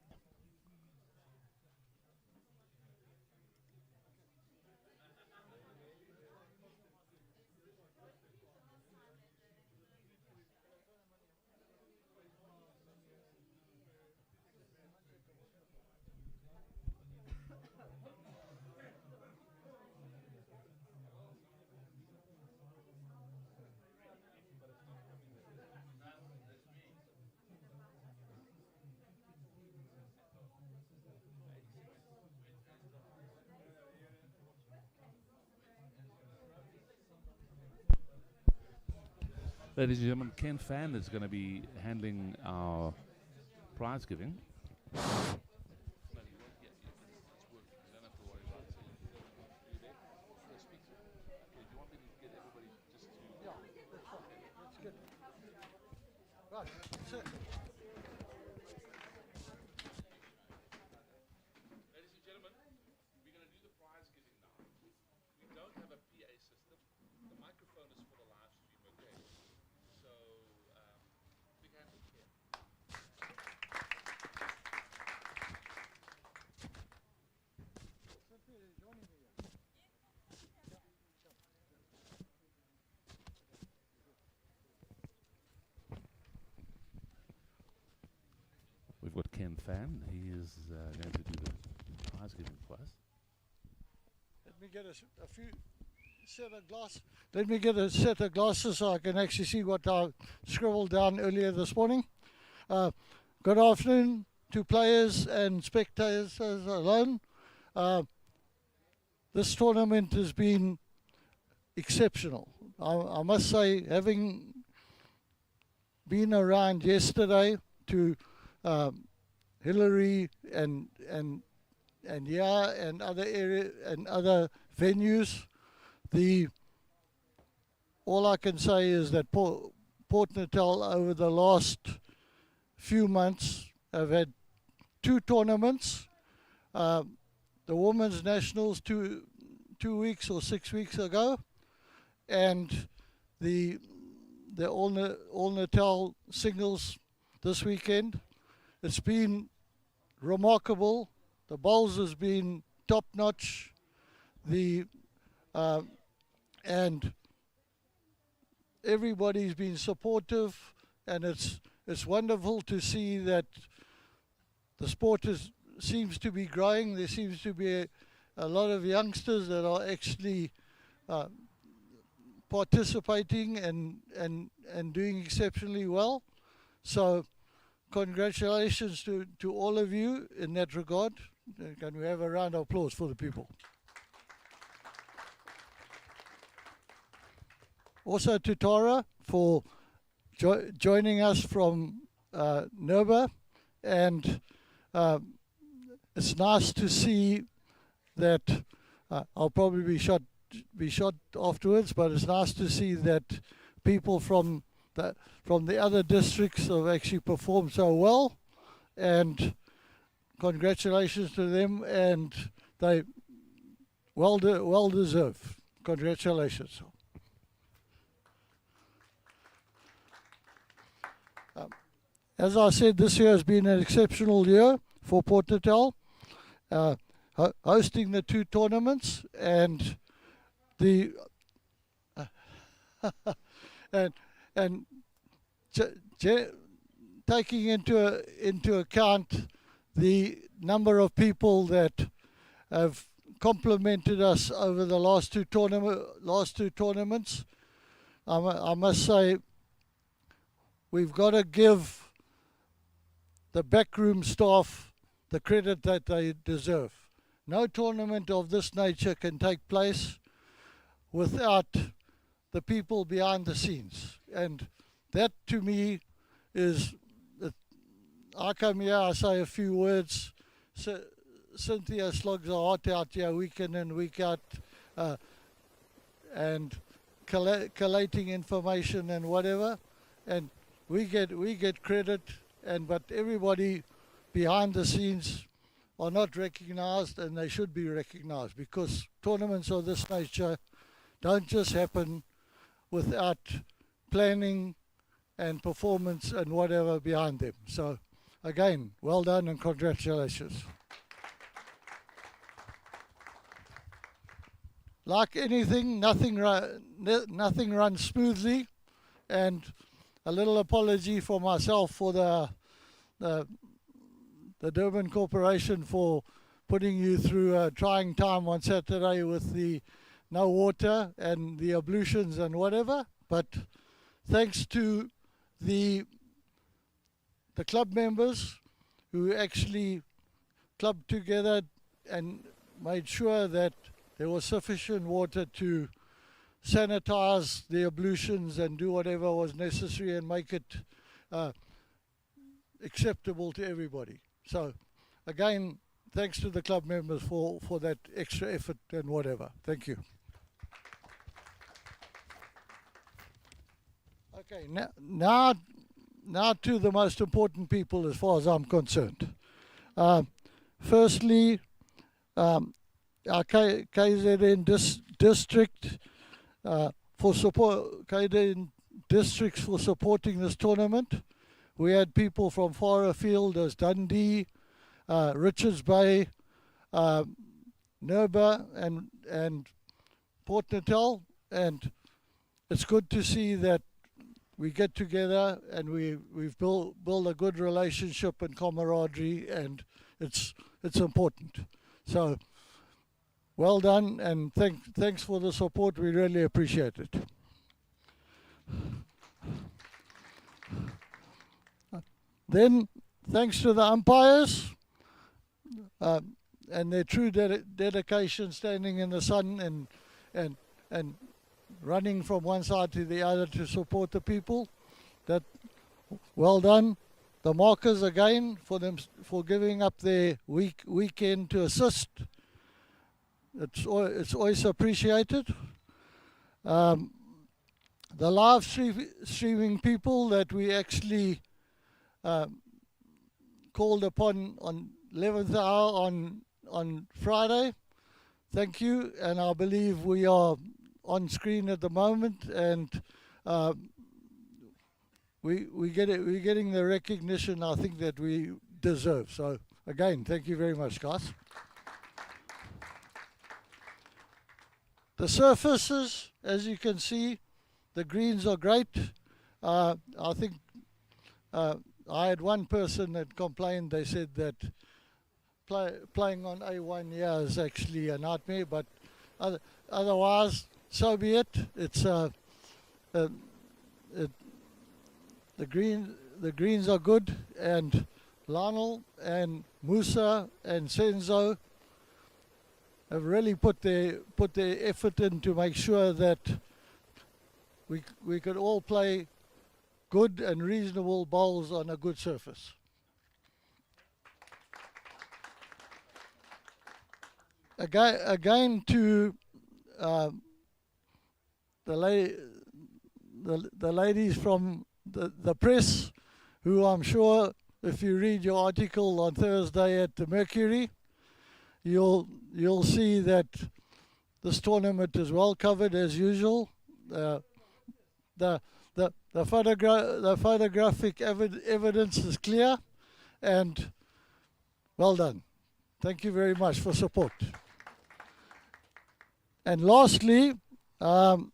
Ladies and gentlemen, Ken Fan is going to be handling our prize giving. Ladies and gentlemen, we're going to do the prize giving now. We don't have a PA system. The microphone is for the live stream, okay? So, big hand for Ken. We've got Ken Fan. He is going to do the prize giving for us. Let me get a few set of glasses. Let me get a set of glasses so I can actually see what I scribbled down earlier this morning. Good afternoon to players and spectators alone. This tournament has been exceptional. I must say, having been around yesterday to Hillary and other area and other venues, all I can say is that Port Natal over the last few months have had 2 tournaments. The Women's Nationals 2 weeks or 6 weeks ago, and the All Natal Singles this weekend. It's been remarkable. The bowls has been top notch. And everybody's been supportive, and it's wonderful to see that the sport seems to be growing. There seems to be a lot of youngsters that are actually participating and doing exceptionally well. So congratulations to all of you in that regard. Can we have a round of applause for the people? also to Tara for joining us from Nurba, and it's nice to see that I'll probably be shot afterwards, but it's nice to see that people from the other districts have actually performed so well, and congratulations to them, and they well deserved. Congratulations. As I said, this year has been an exceptional year for Port Natal, hosting the 2 tournaments and the and taking into account the number of people that have complimented us over the last two tournaments. I must say we've got to give the backroom staff the credit that they deserve. No tournament of this nature can take place without the people behind the scenes, and that to me is, I come here, I say a few words, Cynthia slogs her heart out here week in and week out, and collating information and whatever, and we get credit, but everybody behind the scenes are not recognized, and they should be recognized, because tournaments of this nature don't just happen without planning and performance and whatever behind them. So again, well done and congratulations. Like anything, nothing runs smoothly, and a little apology for myself for the Durban Corporation for putting you through a trying time on Saturday with the no water and the ablutions and whatever, but thanks to the club members who actually clubbed together and made sure that there was sufficient water to sanitize the ablutions and do whatever was necessary and make it acceptable to everybody. So again, thanks to the club members for that extra effort and whatever. Thank you. Okay, now to the most important people as far as I'm concerned. Firstly, our KZN district for support, KZN districts for supporting this tournament. We had people from far afield as Dundee, Richards Bay, Nurba, and Port Natal, and it's good to see that we get together and we've built a good relationship and camaraderie, and it's important. So well done, and thanks for the support. We really appreciate it. Then, thanks to the umpires and their true dedication, standing in the sun and running from one side to the other to support the people. That well done. The markers again for giving up their weekend to assist. It's always appreciated. The live streaming people that we actually called upon on 11th hour on Friday. Thank you, and I believe we are on screen at the moment, and we're getting the recognition I think that we deserve. So again, thank you very much, guys. The surfaces, as you can see, the greens are great. I think I had one person that complained. They said that playing on A1 here is actually a nightmare, but otherwise, so be it. It's the greens are good, and Lionel and Musa and Senzo have really put their effort in to make sure that we could all play good and reasonable bowls on a good surface. Again to the ladies from the press, who I'm sure if you read your article on Thursday at the Mercury, you'll see that this tournament is well covered as usual. The photographic evidence is clear, and well done. Thank you very much for support. And lastly, to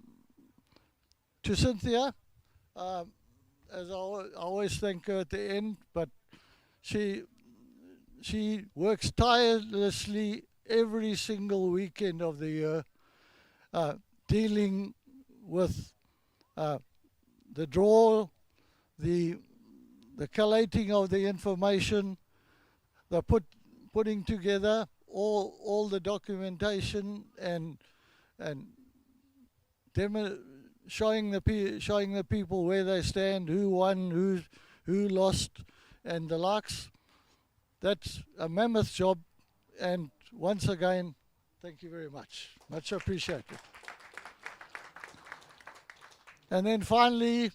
Cynthia, as I always thank her at the end, but she works tirelessly every single weekend of the year, dealing with the draw, the collating of the information, the putting together all the documentation and showing the people where they stand, who won, who lost, and the likes. That's a mammoth job, and once again, thank you very much. Much appreciated. And then finally,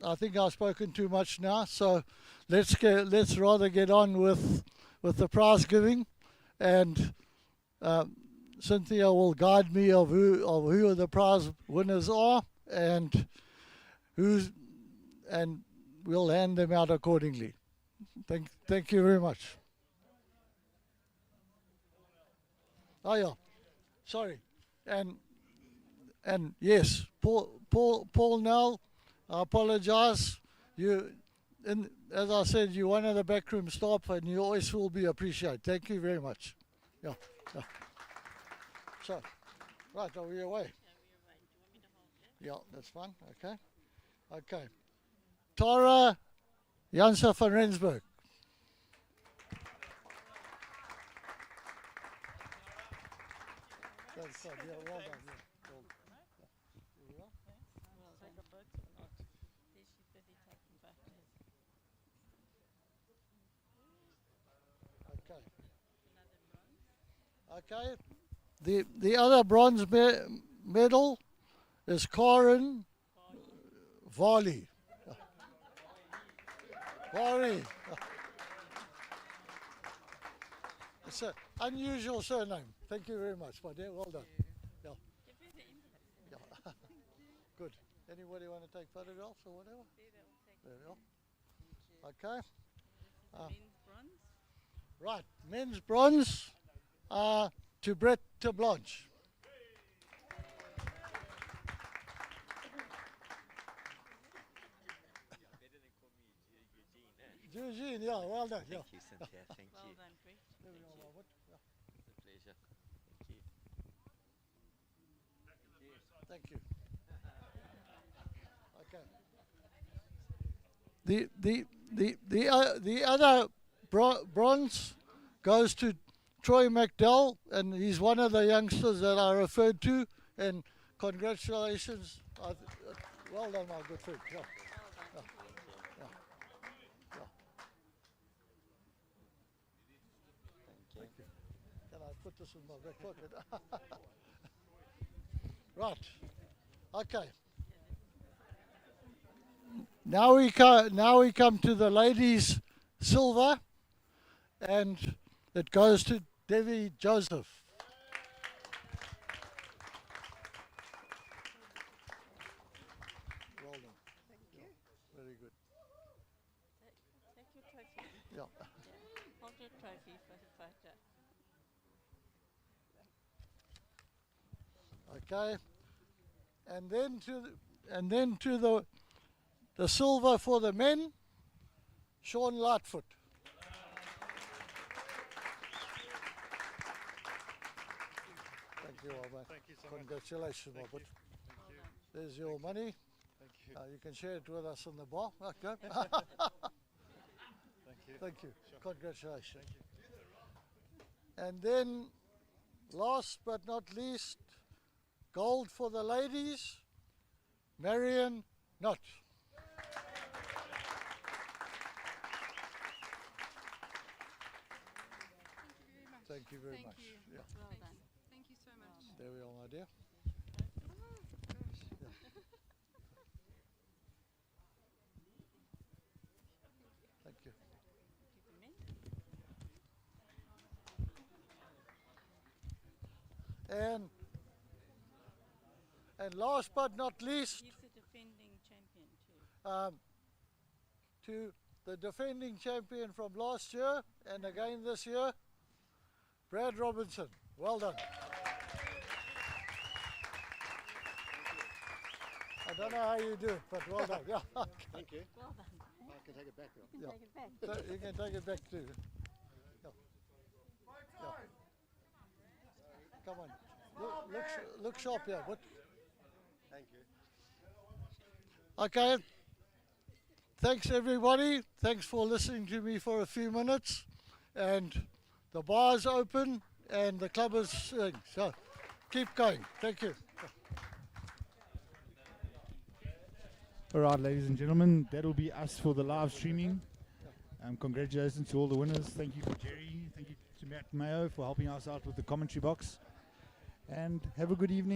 I think I've spoken too much now, so let's rather get on with the prize giving, and Cynthia will guide me of who the prize winners are, and we'll hand them out accordingly. Thank you very much. Oh yeah, sorry, and yes, Paul Nell, I apologize. As I said, you're one of the backroom staff, and you always will be appreciated. Thank you very much. Yeah. So, right, are we away? Yeah, that's fine. Okay. Tara Jansa van Rensburg. That's fine. Yeah, well done. Yeah. Okay. The other bronze medal is Karen Varley. Varley. It's an unusual surname. Thank you very much, my dear. Well done. Yeah. Yeah. Good. Anybody want to take photographs or whatever? There we go. Okay. Right. Men's bronze. To Brett to Blanche. Eugene, yeah, well done. Thank you, Cynthia. Thank you. Well done, Brett. Thank you. It's a pleasure. Thank you. Okay. The other bronze goes to Troy McDowell, and he's one of the youngsters that I referred to, and congratulations. Well done, my good friend. Yeah. Thank you. Can I put this in my back pocket? Right. Okay. Now we come to the ladies' silver, and it goes to Debbie Joseph. Well done. Thank you. Very good. Take your trophy. Yeah. Hold your trophy for the photo. Okay. And then to the silver for the men, Sean Lightfoot. Thank you, Albert. Thank you so Congratulations, much. Albert. Thank you. There's your money. Thank you. You can share it with us in the bar. Okay. Thank you. Thank you. Sure. Congratulations. Thank you. And then, last but not least, gold for the ladies, Marion Knott. Thank you very much. Yeah. Well done. Thank you so much. There we are, my dear. Yeah. Thank you. And last but not least, He's the defending champion too. To the defending champion from last year and again this year, Brad Robinson. Well done. I don't know how you do it, but well done. Yeah. Thank you. Well done. I can take it back now. You can take it back. So you can take it back too. Yeah. Yeah. Come on. Look sharp here. What? Thank you. Okay. Thanks everybody. Thanks for listening to me for a few minutes. And the bar's open and the club is so keep going. Thank you. All right, ladies and gentlemen, that'll be us for the live streaming. Congratulations to all the winners. Thank you for Jerry. Thank you to Matt Mayo for helping us out with the commentary box. And have a good evening.